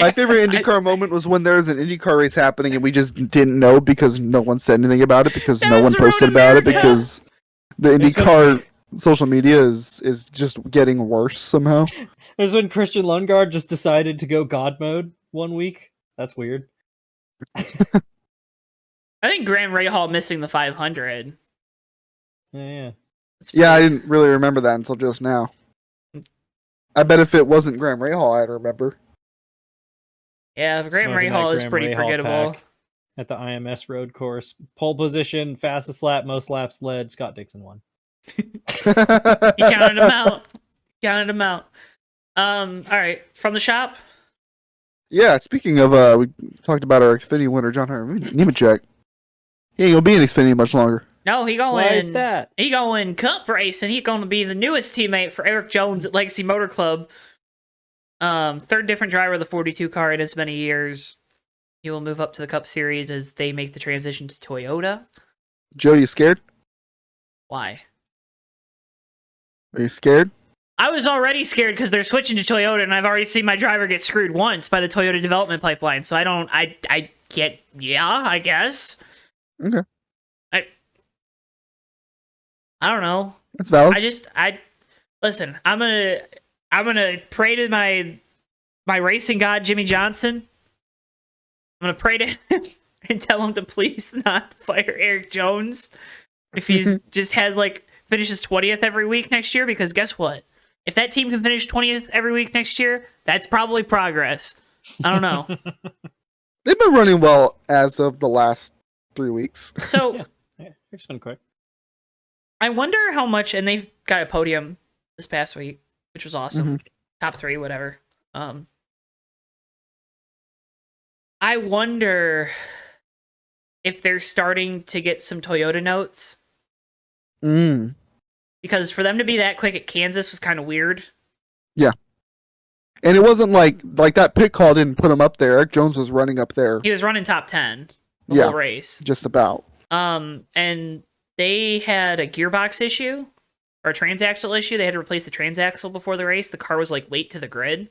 My favorite IndyCar moment was when there was an IndyCar race happening and we just didn't know because no one said anything about it because That no was one the Road posted about it America. because the IndyCar social media is just getting worse somehow. It was when Christian Lundgaard just decided to go God mode one week. That's weird. I think Graham Rahal missing the 500. Yeah. That's Yeah, I pretty- didn't really remember that until just now. I bet if it wasn't Graham Rahal, I'd remember. Yeah, Graham Smoking that Rahal is Graham pretty Rahal forgettable. pack at the IMS road course. Pole position, fastest lap, most laps led. Scott Dixon won. He counted him out. All right, from the shop. Yeah, speaking of, we talked about our Xfinity winner, John Hunter Nemechek. He ain't gonna be in Xfinity much longer. No, he going. Why is that? He going cup racing. He going to be the newest teammate for Eric Jones at Legacy Motor Club. Third different driver of the 42 car in as many years. He will move up to the Cup Series as they make the transition to Toyota. Joe, you scared? Why? Are you scared? I was already scared because they're switching to Toyota, and I've already seen my driver get screwed once by the Toyota development pipeline. So I guess. Okay. I don't know. That's valid. I listen. I'm gonna pray to my racing god Jimmy Johnson. I'm gonna pray to him and tell him to please not fire Eric Jones if he's just has like finishes 20th every week next year. Because guess what? If that team can finish 20th every week next year, that's probably progress. I don't know. They've been running well as of the last 3 weeks. So Yeah, it's been quick. I wonder how much, and they got a podium this past week, which was awesome. Top 3, whatever. I wonder if they're starting to get some Toyota notes. Because for them to be that quick at Kansas was kind of weird. Yeah. And it wasn't like that pit call didn't put him up there. Eric Jones was running up there. He was running top 10 the whole race. Just about. And they had a gearbox issue or a transaxle issue. They had to replace the transaxle before the race. The car was like late to the grid.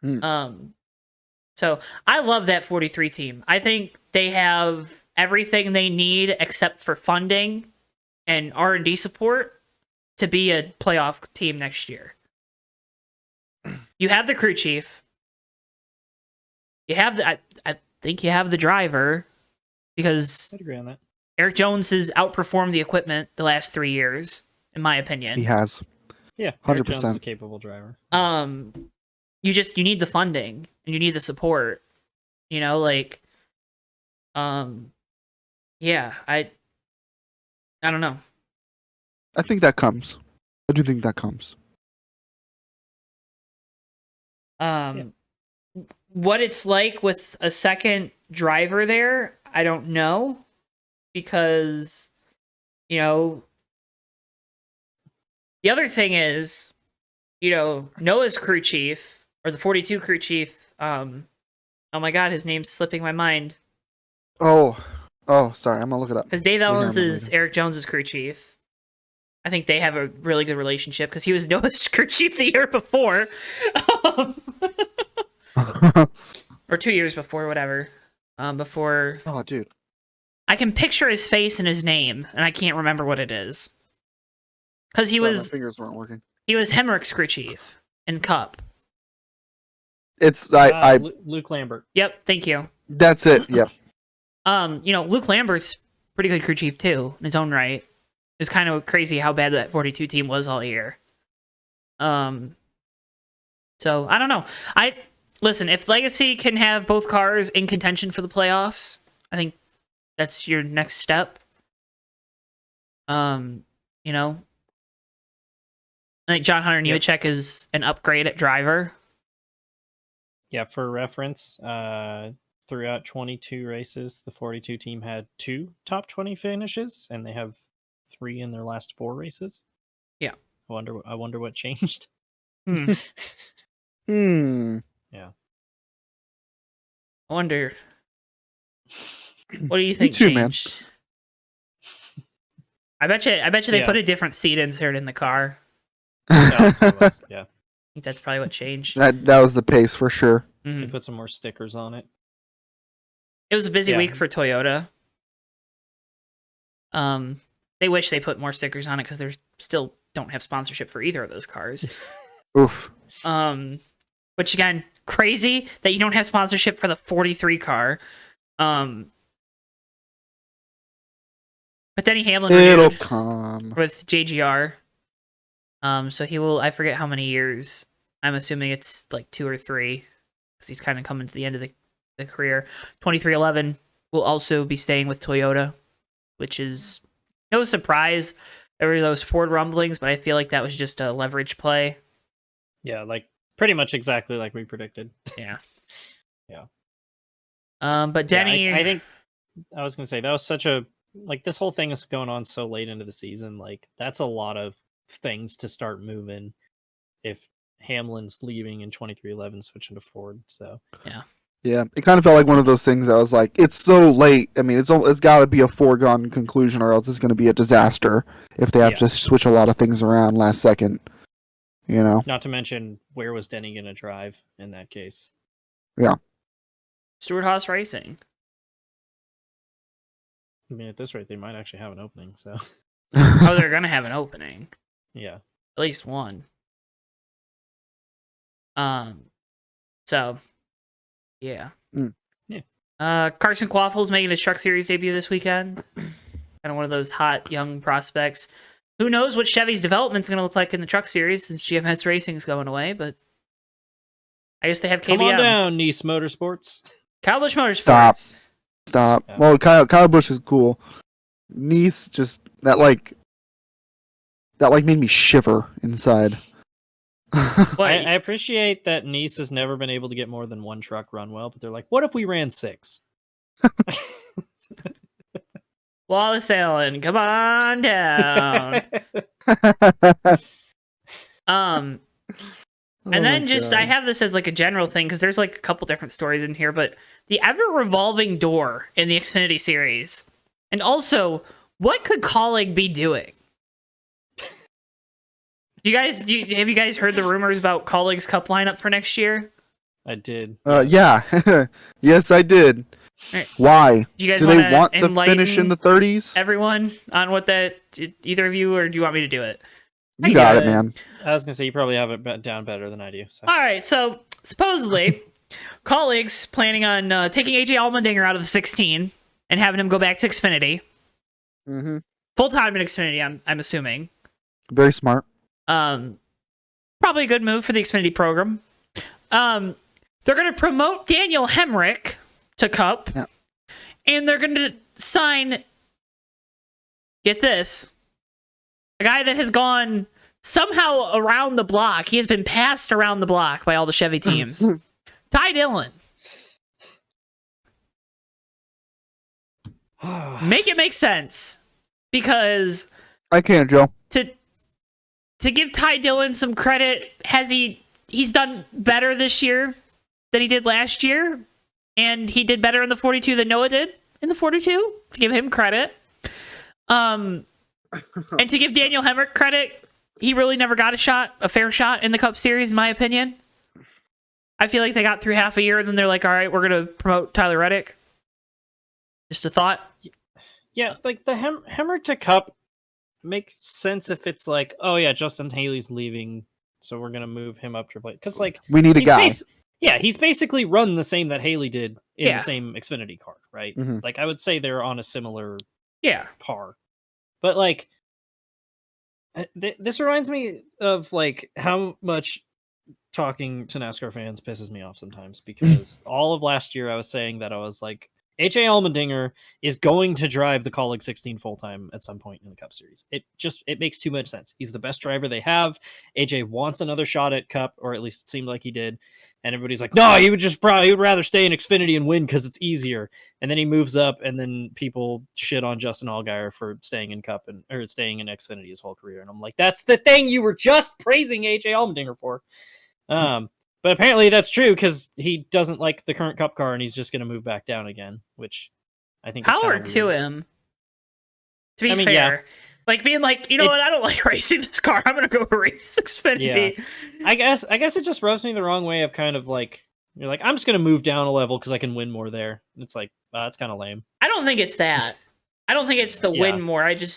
So I love that 43 team. I think they have everything they need except for funding and R&D support to be a playoff team next year. You have the crew chief. You have I think you have the driver, because I'd agree on that. Eric Jones has outperformed the equipment the last 3 years, in my opinion. He has. Yeah, 100%. Eric Jones is a capable driver. You need the funding and you need the support. You know, like, yeah, I don't know. I think that comes. I do think that comes. What it's like with a second driver there, I don't know, because, you know, the other thing is, you know, Noah's crew chief, or the 42 crew chief, oh my god, his name's slipping my mind. Oh, sorry, I'm gonna look it up. Because Dave Ellens is Eric Jones's crew chief. I think they have a really good relationship because he was Noah's crew chief the year before. Or 2 years before, whatever. Before... Oh, dude. I can picture his face and his name, and I can't remember what it is. Because he was... My fingers weren't working. He was Hemrick's crew chief in Cup. It's... Luke Lambert. Yep, thank you. That's it, yep. You know, Luke Lambert's pretty good crew chief, too, in his own right. It's kind of crazy how bad that 42 team was all year. So, I don't know. Listen, if Legacy can have both cars in contention for the playoffs, I think that's your next step. You know, I think John Hunter Nemechek is an upgrade at driver. Yeah, for reference, throughout 22 races, the 42 team had 2 top 20 finishes, and they have 3 in their last 4 races. Yeah. I wonder what changed. Yeah. I wonder. What do you think too, changed? Man. I bet you they put a different seat insert in the car. That's what it was. Yeah. I think that's probably what changed. That was the pace for sure. They put some more stickers on it. It was a busy week for Toyota. They wish they put more stickers on it because they still don't have sponsorship for either of those cars. Oof. Which again, crazy that you don't have sponsorship for the 43 car. But Denny Hamlin It'll come with JGR. So he will. I forget how many years. I'm assuming it's like 2 or 3, because he's kind of coming to the end of the career. 2311 will also be staying with Toyota, which is no surprise. There were those Ford rumblings, but I feel like that was just a leverage play. Yeah, like pretty much exactly like we predicted. Yeah. Yeah. But Denny, I think I was gonna say that was such a, like, this whole thing is going on so late into the season. Like, that's a lot of things to start moving if Hamlin's leaving in 2311, switching to Ford. So yeah, it kind of felt like one of those things that was like, it's so late. I mean, it's got to be a foregone conclusion, or else it's going to be a disaster if they have to switch a lot of things around last second. You know, not to mention, where was Denny going to drive in that case? Yeah, Stewart Haas Racing. I mean, at this rate, they might actually have an opening. So Oh, they're gonna have an opening. Yeah. At least one. So, yeah. Yeah. Carson Quaffle's making his Truck Series debut this weekend. Kind of one of those hot young prospects. Who knows what Chevy's development's going to look like in the Truck Series since GMS Racing's going away, but I guess they have KBM. Come on down, Nice Motorsports. Kyle Busch Motorsports. Stop. Yeah. Well, Kyle Busch is cool. Nice, just that made me shiver inside. What? I appreciate that Nice has never been able to get more than one truck run well, but they're like, what if we ran 6? Wallace Allen, come on down. And then I have this as like a general thing because there's like a couple different stories in here, but the ever revolving door in the Xfinity series, and also what could Kaulig be doing? Have you guys heard the rumors about Kaulig's Cup lineup for next year? I did. Yeah. Yes, I did. Right. Why? Do you guys Do they want to finish in the 30s? Everyone on what that, either of you, or do you want me to do it? You got it, man. I was gonna say you probably have it down better than I do. So. All right, so supposedly, Kaulig's planning on taking AJ Allmendinger out of the 16 and having him go back to Xfinity. Mm-hmm. Full time in Xfinity, I'm assuming. Very smart. Probably a good move for the Xfinity program. They're going to promote Daniel Hemrick to Cup, yeah. And they're going to sign, get this, a guy that has gone somehow around the block. He has been passed around the block by all the Chevy teams. Ty Dillon. Make it make sense, because I can't, Joe. To give Ty Dillon some credit, he's done better this year than he did last year, and he did better in the 42 than Noah did in the 42. To give him credit, and to give Daniel Hemrick credit, he really never got a fair shot in the Cup Series, in my opinion. I feel like they got through half a year, and then they're like, "All right, we're gonna promote Tyler Reddick." Just a thought. Yeah, like the Hemrick to Cup makes sense if it's like, oh yeah, Justin Haley's leaving, so we're gonna move him up to play. Because like we need a guy. He's basically run the same that Haley did in the same Xfinity car, right? Mm-hmm. Like I would say they're on a similar par. But like this reminds me of like how much talking to NASCAR fans pisses me off sometimes, because all of last year I was saying that I was like, AJ Allmendinger is going to drive the Kaulig 16 full-time at some point in the Cup Series. It makes too much sense. He's the best driver they have. AJ wants another shot at Cup, or at least it seemed like he did. And everybody's like, no, he would rather stay in Xfinity and win because it's easier. And then he moves up, and then people shit on Justin Allgaier for staying in Cup or staying in Xfinity his whole career. And I'm like, that's the thing you were just praising AJ Allmendinger for. But apparently that's true, because he doesn't like the current Cup car, and he's just going to move back down again, which I think is power to him. To be fair, like being like, you know what, I don't like racing this car. I'm going to go race Xfinity. Yeah. I guess it just rubs me the wrong way of kind of like, you're like, I'm just going to move down a level because I can win more there. It's like, that's kind of lame. I don't think it's that. I don't think it's the win more. I think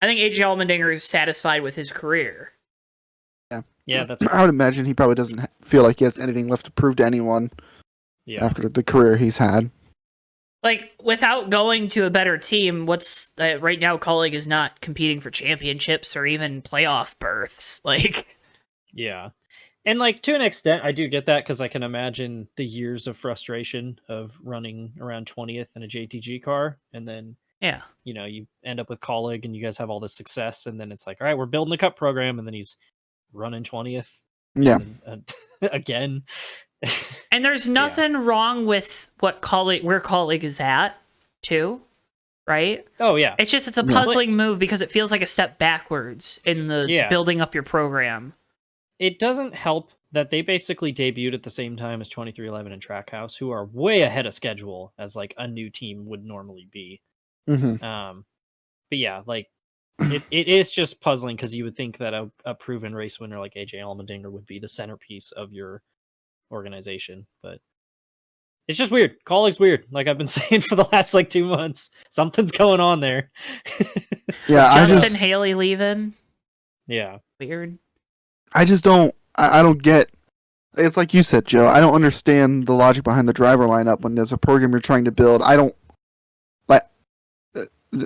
AJ Allmendinger is satisfied with his career. Yeah, that's. I would imagine he probably doesn't feel like he has anything left to prove to anyone. Yeah. After the career he's had. Like, without going to a better team, right now Kaulig is not competing for championships or even playoff berths. Like, yeah, and like to an extent, I do get that, because I can imagine the years of frustration of running around 20th in a JTG car, and then you end up with Kaulig, and you guys have all this success, and then it's like, all right, we're building a Cup program, and then he's running 20th. Yeah. Again. And there's nothing wrong with where Kaulig is at, too, right? Oh, yeah. It's just, it's a puzzling move, because it feels like a step backwards in the building up your program. It doesn't help that they basically debuted at the same time as 2311 and Trackhouse, who are way ahead of schedule as like a new team would normally be. Mm-hmm. But yeah, like it is just puzzling, because you would think that a proven race winner like AJ Allmendinger would be the centerpiece of your organization, but It's just weird. Kaulig's weird. Like I've been saying for the last 2 months, something's going on there. Yeah, Justin Haley leaving. Yeah, Weird. I just don't. I don't get. It's like you said, Joe. I don't understand the logic behind the driver lineup when there's a program you're trying to build. I don't like.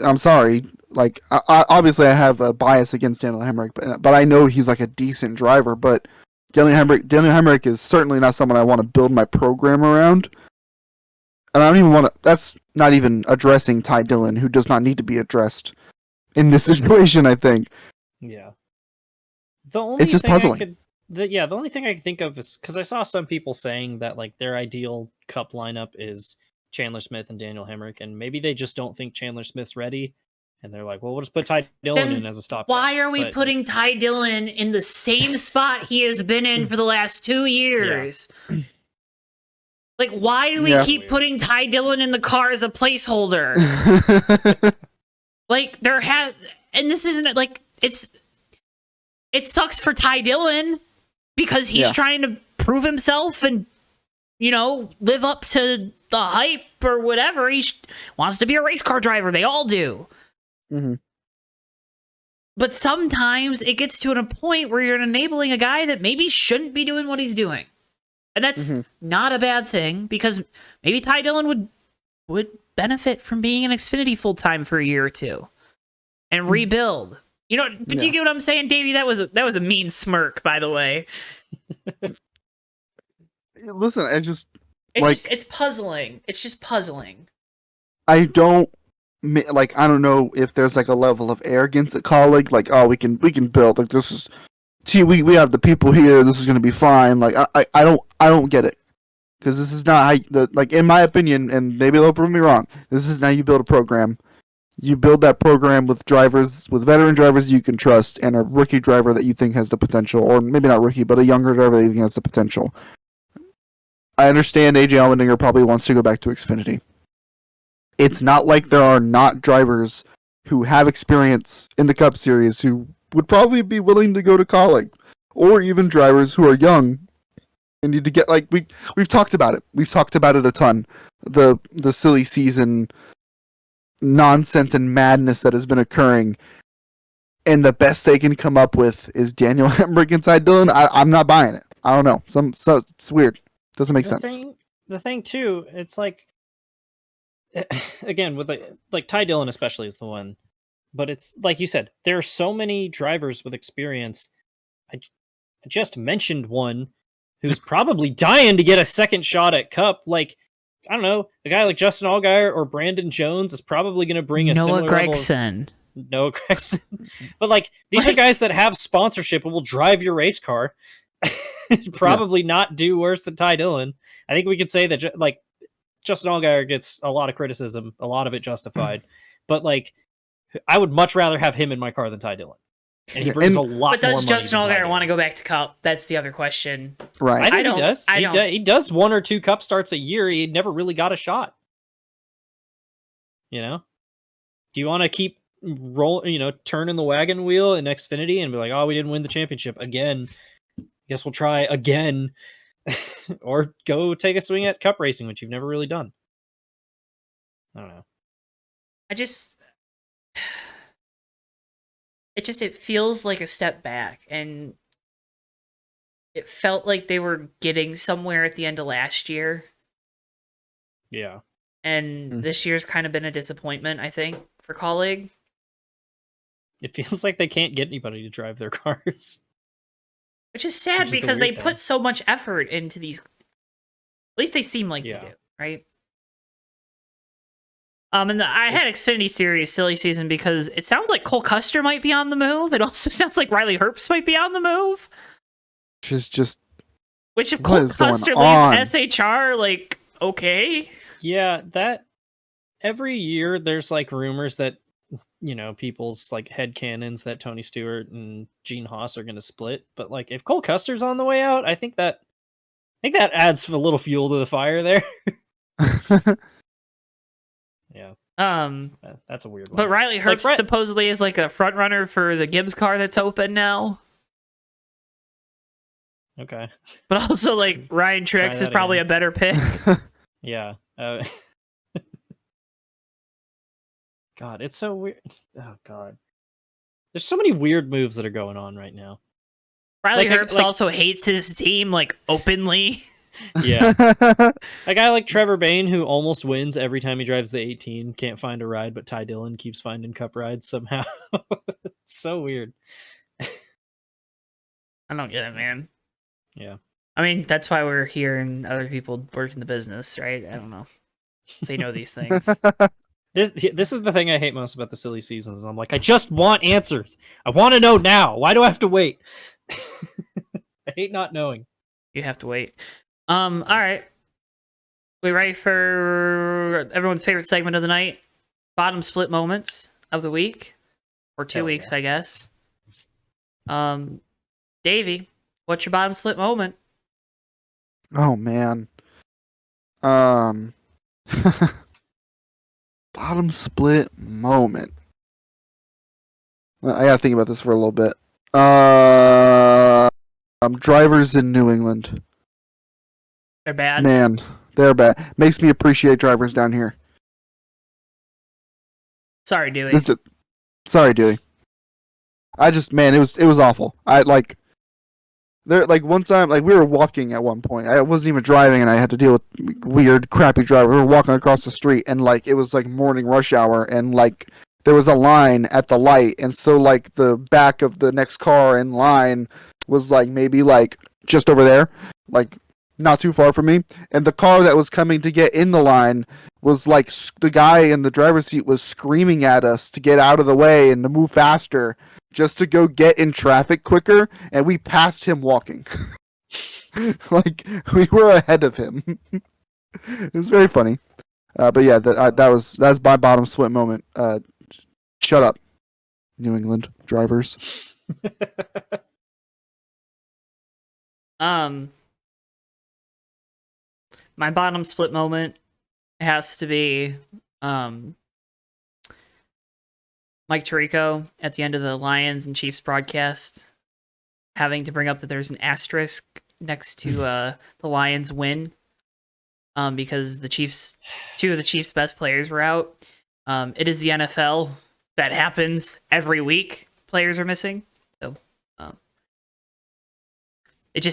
I'm sorry. Like, obviously, I have a bias against Daniel Hemrick, but I know he's like a decent driver. But Daniel Hemrick is certainly not someone I want to build my program around. And I don't even want to. That's not even addressing Ty Dillon, who does not need to be addressed in this situation. I think. yeah. The only It's just thing puzzling. the only thing I can think of is because I saw some people saying that like their ideal Cup lineup is Chandler Smith and Daniel Hemrick, and maybe they just don't think Chandler Smith's ready, and they're like, well, we'll just put Ty Dillon in as a stopgap. Why are we putting Ty Dillon in the same spot he has been in for the last 2 years? Yeah. Like, why do we keep putting Ty Dillon in the car as a placeholder? Like, and this isn't like it sucks for Ty Dillon because he's trying to prove himself and, live up to the hype or whatever. He wants to be a race car driver. They all do. Mm-hmm. But sometimes it gets to a point where you're enabling a guy that maybe shouldn't be doing what he's doing. And that's not a bad thing because maybe Ty Dillon would benefit from being in Xfinity full-time for a year or two and rebuild. But you get what I'm saying, Davey? That was a mean smirk, by the way. Listen, it's puzzling. It's just puzzling. I don't know if there's like a level of arrogance at Kaulig, like, oh, we can build, like, this is, see, we have the people here, this is going to be fine. Like, I don't get it, because this is not how like, in my opinion, and maybe they'll prove me wrong, this is how you build a program. You build that program with veteran drivers you can trust, and a rookie driver that you think has the potential, or maybe not rookie, but a younger driver that you think has the potential. I understand AJ Allmendinger probably wants to go back to Xfinity. It's not like there are not drivers who have experience in the Cup Series who would probably be willing to go to Kaulig, or even drivers who are young and need to get, like, we've talked about it. We've talked about it a ton. The silly season nonsense and madness that has been occurring, and the best they can come up with is Daniel Hemrick and Ty Dillon. I'm not buying it. I don't know. So it's weird. Doesn't make sense. The thing too, it's like, again, with like Ty Dillon especially is the one, but it's like you said, there are so many drivers with experience. I just mentioned one who's probably dying to get a second shot at Cup. Like, I don't know, a guy like Justin Allgaier or Brandon Jones is probably going to bring a Noah Gragson. Noah Gragson. But like, these are guys that have sponsorship and will drive your race car. Probably not do worse than Ty Dillon. I think we could say that like Justin Allgaier gets a lot of criticism, a lot of it justified. But like, I would much rather have him in my car than Ty Dillon. And he brings a lot more money. But does Justin Allgaier want to go back to Cup? That's the other question. Right. I think he does. He does 1 or 2 Cup starts a year. He never really got a shot. Do you want to keep turning the wagon wheel in Xfinity and be like, oh, we didn't win the championship again. Guess we'll try again. Or go take a swing at Cup racing, which you've never really done. I don't know. It feels like a step back, and it felt like they were getting somewhere at the end of last year. Yeah. And this year's kind of been a disappointment, I think, for Kaulig. It feels like they can't get anybody to drive their cars. Which is sad because they put so much effort into these. At least they seem like they do, right? And I had Xfinity Series silly season because it sounds like Cole Custer might be on the move. It also sounds like Riley Herbst might be on the move. Which if Cole Custer leaves SHR, like, okay. Yeah, that every year there's like rumors that people's like headcanons that Tony Stewart and Gene Haas are going to split. But like, if Cole Custer's on the way out, I think that adds a little fuel to the fire there. Yeah. That's a weird one. But Riley Herbst supposedly is like a front runner for the Gibbs car that's open now. Okay. But also, like, Ryan Truex is probably a better pick. Yeah. God, it's so weird. Oh God, there's so many weird moves that are going on right now. Riley Like, Herbst also hates his team like openly. Yeah, a guy like Trevor Bayne who almost wins every time he drives the 18 can't find a ride, but Ty Dillon keeps finding cup rides somehow. It's so weird. I don't get it, man. Yeah. I mean, that's why we're here and other people work in the business, right? I don't know. They know these things. This is the thing I hate most about the silly seasons. I'm like, I just want answers. I want to know now. Why do I have to wait? I hate not knowing. You have to wait. All right. We ready for everyone's favorite segment of the night? Bottom split moments of the week. Or 2 weeks, I guess. Davey, what's your bottom split moment? Oh man. Bottom split moment. I gotta think about this for a little bit. Drivers in New England. They're bad. Man, they're bad. Makes me appreciate drivers down here. Sorry, Dewey. Sorry, Dewey. It was awful. One time, we were walking at one point. I wasn't even driving, and I had to deal with weird, crappy driver. We were walking across the street, and it was morning rush hour, and there was a line at the light, and so the back of the next car in line was maybe just over there, not too far from me, and the car that was coming to get in the line was the guy in the driver's seat was screaming at us to get out of the way and to move faster, just to go get in traffic quicker, and we passed him walking. We were ahead of him. It was very funny. But yeah, that's my bottom split moment. Shut up, New England drivers. My bottom split moment has to be Mike Tirico at the end of the Lions and Chiefs broadcast having to bring up that there's an asterisk next to the Lions win because two of the Chiefs' best players were out. It is the NFL. That happens every week. Players are missing. So it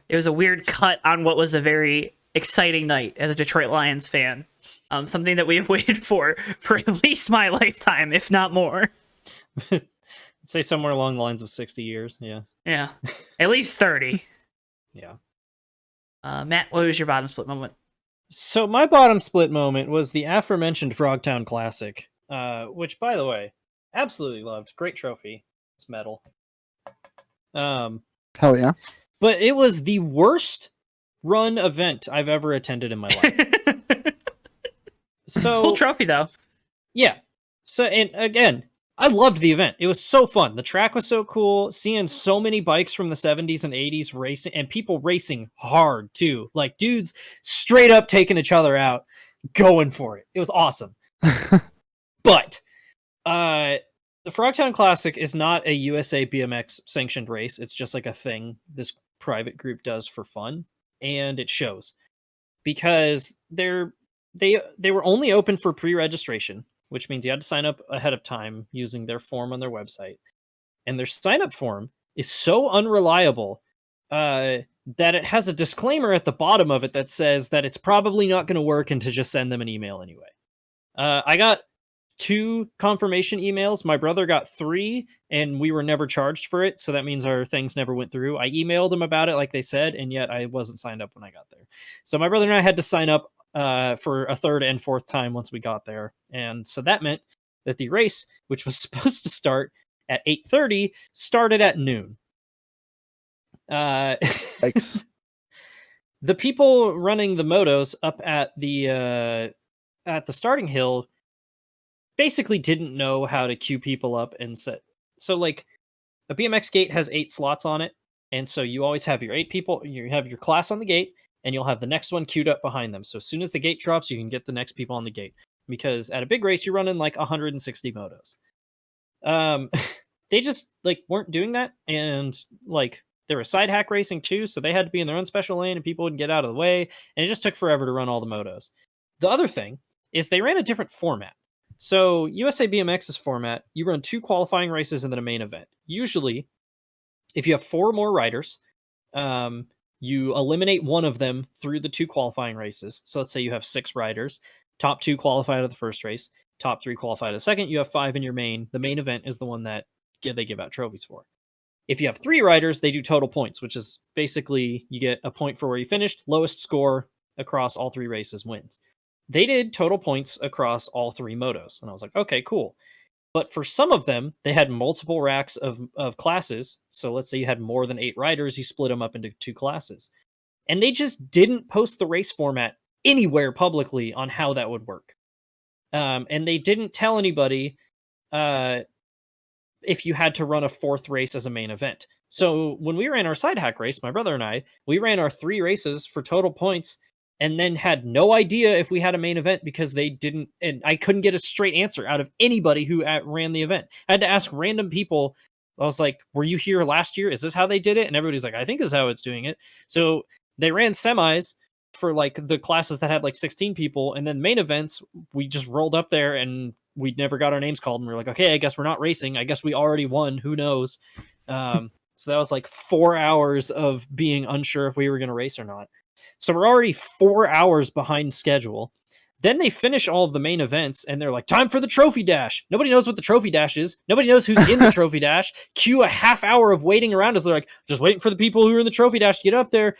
was a weird cut on what was a very exciting night as a Detroit Lions fan. Something that we have waited for at least my lifetime, if not more. I'd say somewhere along the lines of 60 years. Yeah. Yeah. At least 30. Yeah. Matt, what was your bottom split moment? So my bottom split moment was the aforementioned Frogtown Classic, which, by the way, absolutely loved. Great trophy. It's metal. Hell yeah. But it was the worst run event I've ever attended in my life. So cool trophy though. Yeah. So, and again, I loved the event. It was so fun. The track was so cool. Seeing so many bikes from the 70s and 80s racing, and people racing hard too. Dudes straight up taking each other out, going for it. It was awesome. But the Frogtown Classic is not a USA BMX sanctioned race. It's just a thing this private group does for fun, and it shows because they were only open for pre-registration, which means you had to sign up ahead of time using their form on their website. And their sign-up form is so unreliable that it has a disclaimer at the bottom of it that says that it's probably not going to work and to just send them an email anyway. I got 2 confirmation emails. My brother got 3, and we were never charged for it, so that means our things never went through. I emailed them about it like they said, and yet I wasn't signed up when I got there. So my brother and I had to sign up for a 3rd and 4th time once we got there. And so that meant that the race, which was supposed to start at 8:30, started at noon. Thanks. The people running the motos up at the starting hill basically didn't know how to queue people up and set. So a BMX gate has 8 slots on it. And so you always have your 8 people, you have your class on the gate, and you'll have the next one queued up behind them. So as soon as the gate drops, you can get the next people on the gate. Because at a big race, you're running 160 motos. They just weren't doing that, and There was side hack racing too, so they had to be in their own special lane and people wouldn't get out of the way. And it just took forever to run all the motos. The other thing is they ran a different format. So USA BMX's format, you run 2 qualifying races and then a main event. Usually, if you have 4 more riders, you eliminate one of them through the 2 qualifying races. So let's say you have 6 riders. Top 2 qualify out of the first race. Top 3 qualify to the second. You have 5 in your main. The main event is the one that they give out trophies for. If you have 3 riders, they do total points, which is basically you get a point for where you finished. Lowest score across all 3 races wins. They did total points across all 3 motos. And I was like, okay, cool. But for some of them, they had multiple racks of classes. So let's say you had more than 8 riders, you split them up into 2 classes. And they just didn't post the race format anywhere publicly on how that would work. And they didn't tell anybody if you had to run a 4th race as a main event. So when we ran our side hack race, my brother and I, we ran our 3 races for total points and then had no idea if we had a main event because they didn't, and I couldn't get a straight answer out of anybody who ran the event. I had to ask random people. I was like, were you here last year? Is this how they did it? And everybody's like, I think this is how it's doing it. So they ran semis for like the classes that had like 16 people, and then main events, we just rolled up there and we never got our names called, and we are like, okay, I guess we're not racing. I guess we already won. Who knows? So that was like 4 hours of being unsure if we were going to race or not. So we're already 4 hours behind schedule. Then they finish all of the main events and they're like, time for the trophy dash. Nobody knows what the trophy dash is. Nobody knows who's in the trophy dash. Cue a half hour of waiting around as they're like, just waiting for the people who are in the trophy dash to get up there.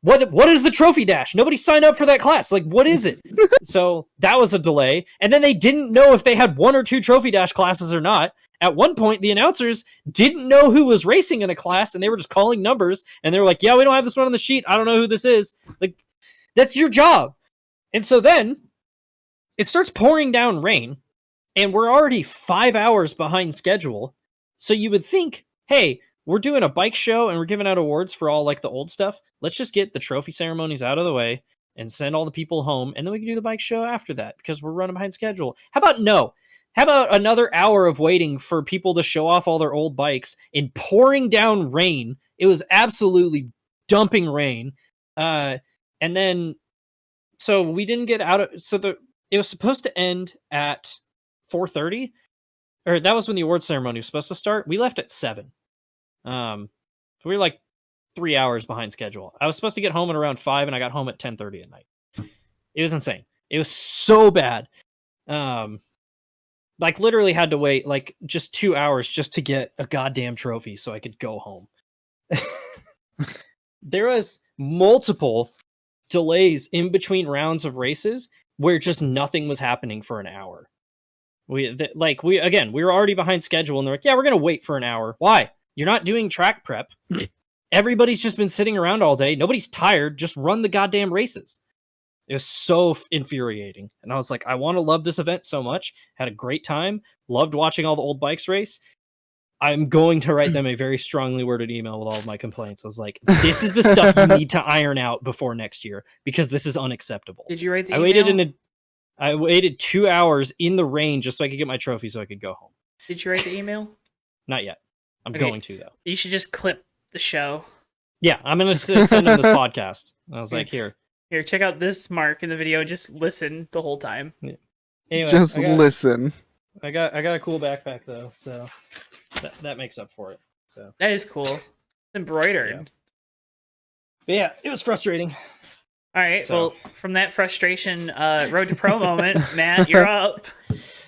What is the trophy dash? Nobody signed up for that class. Like, what is it? So that was a delay. And then they didn't know if they had 1 or 2 trophy dash classes or not. At one point, the announcers didn't know who was racing in a class, and they were just calling numbers. And they were like, yeah, we don't have this one on the sheet. I don't know who this is. Like, that's your job. And so then it starts pouring down rain, and we're already 5 hours behind schedule. So you would think, hey, we're doing a bike show and we're giving out awards for all like the old stuff. Let's just get the trophy ceremonies out of the way and send all the people home. And then we can do the bike show after that because we're running behind schedule. How about no? How about another hour of waiting for people to show off all their old bikes in pouring down rain? It was absolutely dumping rain. And then, so we didn't get out of, it was supposed to end at 4:30, or that was when the award ceremony was supposed to start. We left at 7. So we were like 3 hours behind schedule. I was supposed to get home at around 5 and I got home at 10:30 at night. It was insane. It was so bad. Like literally had to wait like just 2 hours just to get a goddamn trophy so I could go home. There was multiple delays in between rounds of races where just nothing was happening for an hour. We were already behind schedule and they're like, yeah, we're going to wait for an hour. Why? You're not doing track prep. Everybody's just been sitting around all day. Nobody's tired. Just run the goddamn races. It was so infuriating. And I was like, I want to love this event so much. Had a great time. Loved watching all the old bikes race. I'm going to write them a very strongly worded email with all of my complaints. I was like, this is the stuff you need to iron out before next year because this is unacceptable. Did you write the email? I waited 2 hours in the rain just so I could get my trophy so I could go home. Did you write the email? Not yet. I'm going to, though. You should just clip the show. Yeah, I'm going to send him this podcast. And I was like, here, check out this mark in the video. Just listen the whole time. Yeah. Anyway, just listen. I got a cool backpack, though, so that makes up for it. So that is cool. It's embroidered. Yeah. But yeah, it was frustrating. All right, well, from that frustration, road to pro moment, Matt, you're up.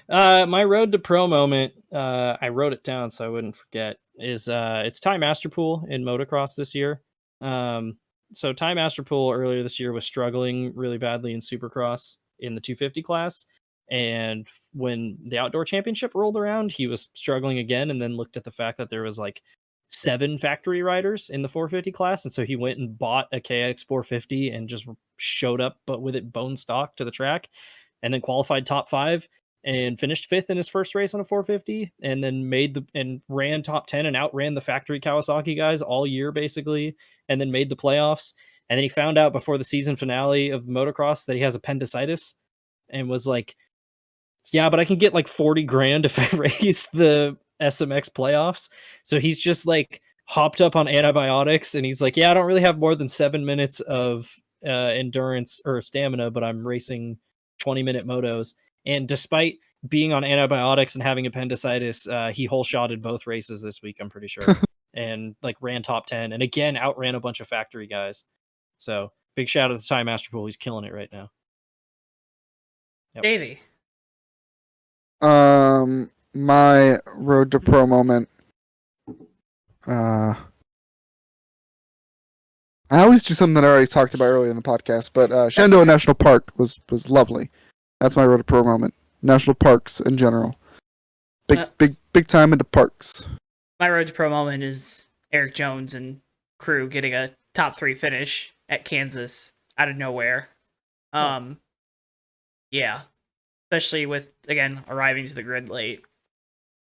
My road to pro moment, I wrote it down so I wouldn't forget, is it's Ty Masterpool in motocross this year. So Ty Masterpool earlier this year was struggling really badly in Supercross in the 250 class. And when the outdoor championship rolled around, he was struggling again, and then looked at the fact that there was like 7 factory riders in the 450 class. And so he went and bought a KX 450 and just showed up, but with it bone stock to the track, and then qualified top 5 and finished 5th in his first race on a 450, and then ran top 10 and outran the factory Kawasaki guys all year basically, and then made the playoffs. And then he found out before the season finale of motocross that he has appendicitis, and was like, yeah, but I can get like 40 grand if I race the SMX playoffs. So he's just like hopped up on antibiotics, and he's like, "Yeah, I don't really have more than 7 minutes of endurance or stamina, but I'm racing 20-minute motos." And despite being on antibiotics and having appendicitis, he whole shotted both races this week, I'm pretty sure, and like ran top 10, and again outran a bunch of factory guys. So big shout out to Time Master Pool. He's killing it right now. Yep. Davey. My road to pro moment. I always do something that I already talked about earlier in the podcast, but Shenandoah National Park was lovely. That's my road to pro moment. National parks in general. Big time into parks. My road to pro moment is Eric Jones and crew getting a top 3 finish at Kansas out of nowhere. Yeah. Especially with, again, arriving to the grid late.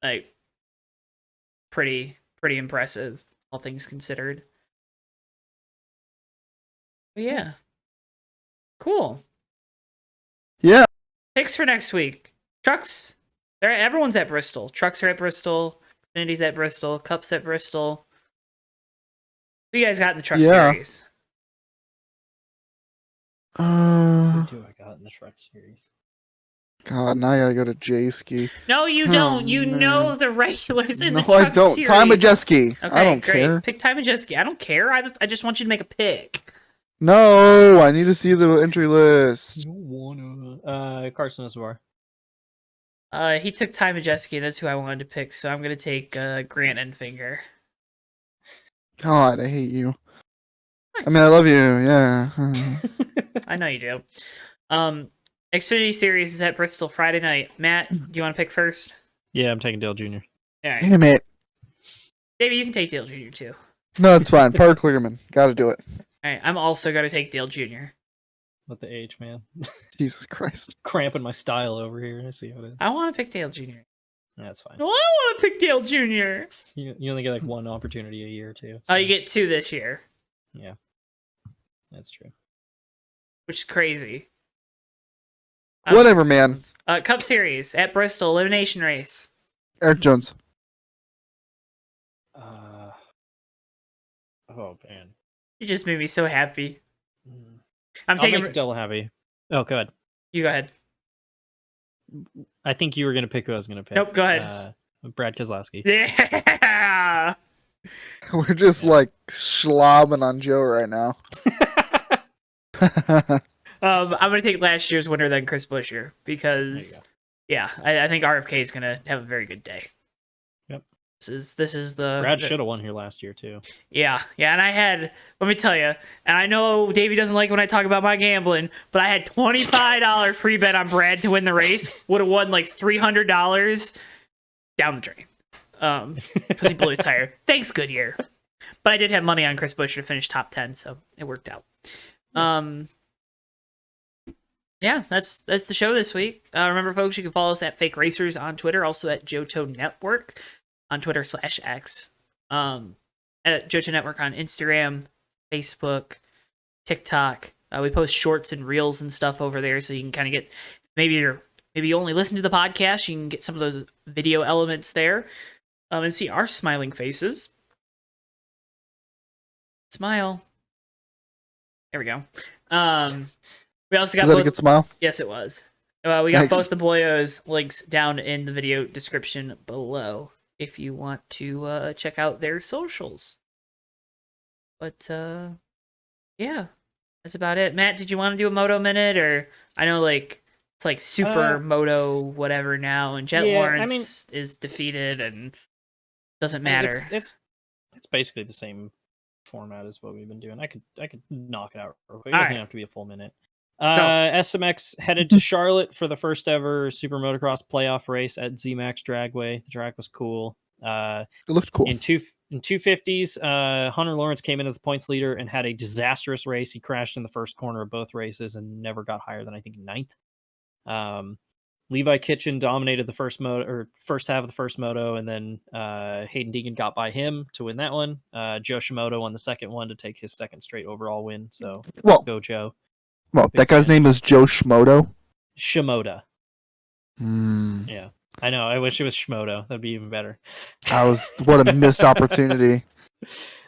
Like, pretty impressive, all things considered. But yeah. Cool. Yeah. Picks for next week. Trucks. Everyone's at Bristol. Trucks are at Bristol. Xfinity's at Bristol. Cups at Bristol. Who you guys got in the truck series? Who do I got in the truck series? God, now I gotta go to J-Ski. No, you don't. You know the regulars in the truck No, I don't. series. Ty Majeski. Okay, I don't great. care. Pick Ty Majeski. I don't care. I just want you to make a pick. No, I need to see the entry list. You wanna Carson Osvar. He took Ty Majeski. That's who I wanted to pick. So I'm gonna take Grant Enfinger. God, I hate you. Nice. I mean, I love you. Yeah. I know you do. Xfinity Series is at Bristol Friday night. Matt, do you want to pick first? Yeah, I'm taking Dale Jr. All right. Damn it. Davey, you can take Dale Jr. too. No, it's fine. Park Clearman. Gotta do it. All right. I'm also going to take Dale Jr. With the age, man. Jesus Christ. Cramping my style over here. I see how it is. I want to pick Dale Jr. That's fine. No, I want to pick Dale Jr. You only get like one opportunity a year, too. Oh, you get 2 this year. Yeah. That's true. Which is crazy. Whatever, man. Cup Series at Bristol, elimination race. Eric Jones. Oh, man. You just made me so happy. I'll make Dell happy. Oh, go ahead. You go ahead. I think you were going to pick who I was going to pick. Nope, go ahead. Brad Keselowski. Yeah! We're just like slobbing on Joe right now. I'm going to take last year's winner, then Chris Buescher, because, yeah, I think RFK is going to have a very good day. Yep. This is the... Brad should have won here last year, too. Yeah, and I had, let me tell you, and I know Davey doesn't like when I talk about my gambling, but I had $25 free bet on Brad to win the race. Would have won like $300 down the drain. Because he blew a tire. Thanks, Goodyear. But I did have money on Chris Buescher to finish top 10, so it worked out. Yeah, that's the show this week. Remember, folks, you can follow us at Fake Racers on Twitter, also at Johto Network on Twitter /X. At Johto Network on Instagram, Facebook, TikTok. We post shorts and reels and stuff over there, so you can kind of get maybe you only listen to the podcast, you can get some of those video elements there, and see our smiling faces. Smile. There we go. We also got Was that a good smile? Yes, it was. We got both the Boyos links down in the video description below if you want to check out their socials. But yeah, that's about it. Matt, did you want to do a Moto Minute, or I know like it's like Super Moto whatever now, and Jet Lawrence is defeated and doesn't matter. It's basically the same format as what we've been doing. I could knock it out real quick. It All doesn't right. have to be a full minute. SMX headed to Charlotte for the first ever Super Motocross playoff race at ZMAX Dragway. The track was cool. It looked cool. In 250s, Hunter Lawrence came in as the points leader and had a disastrous race. He crashed in the first corner of both races and never got higher than I think ninth. Levi Kitchen dominated the first half of the first moto, and then Hayden Deegan got by him to win that one. Joe Shimoda won the second one to take his second straight overall win. So go Joe. Well, that guy's name is Joe Shimoda. Shimoda. Yeah, I know. I wish it was Shimoda. That'd be even better. What a missed opportunity.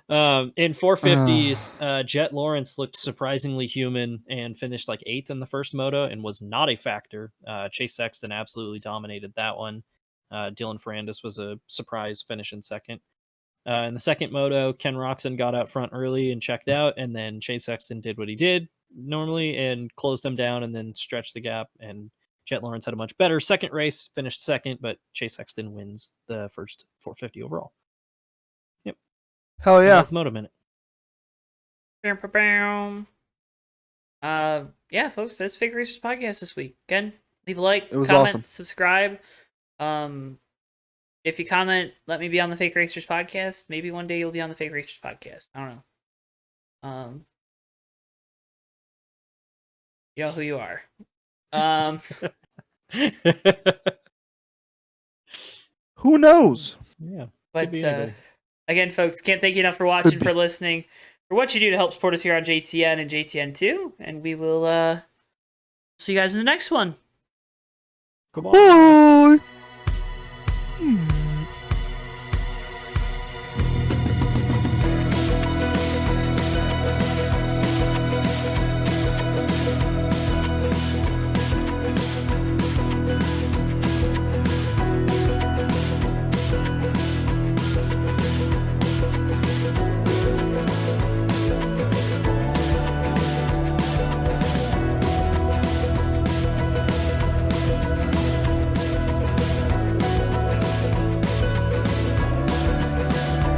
In 450s, Jet Lawrence looked surprisingly human and finished like 8th in the first moto and was not a factor. Chase Sexton absolutely dominated that one. Dylan Ferrandis was a surprise finish in second. In the second moto, Ken Roczen got out front early and checked out, and then Chase Sexton did what he did normally and closed him down and then stretched the gap. And Jet Lawrence had a much better second race, finished second, but Chase Sexton wins the first 450 overall. Yep. Hell yeah. That's Moto Minute. Yeah, folks, that's Fake Racers Podcast this week. Again, leave a like, It was comment, awesome. subscribe. If you comment, let me be on the Fake Racers Podcast. Maybe one day you'll be on the Fake Racers Podcast. I don't know. You know who you are. Who knows? Yeah. But again, folks, can't thank you enough for watching, for listening, for what you do to help support us here on JTN and JTN2. And we will see you guys in the next one. Come on. Bye.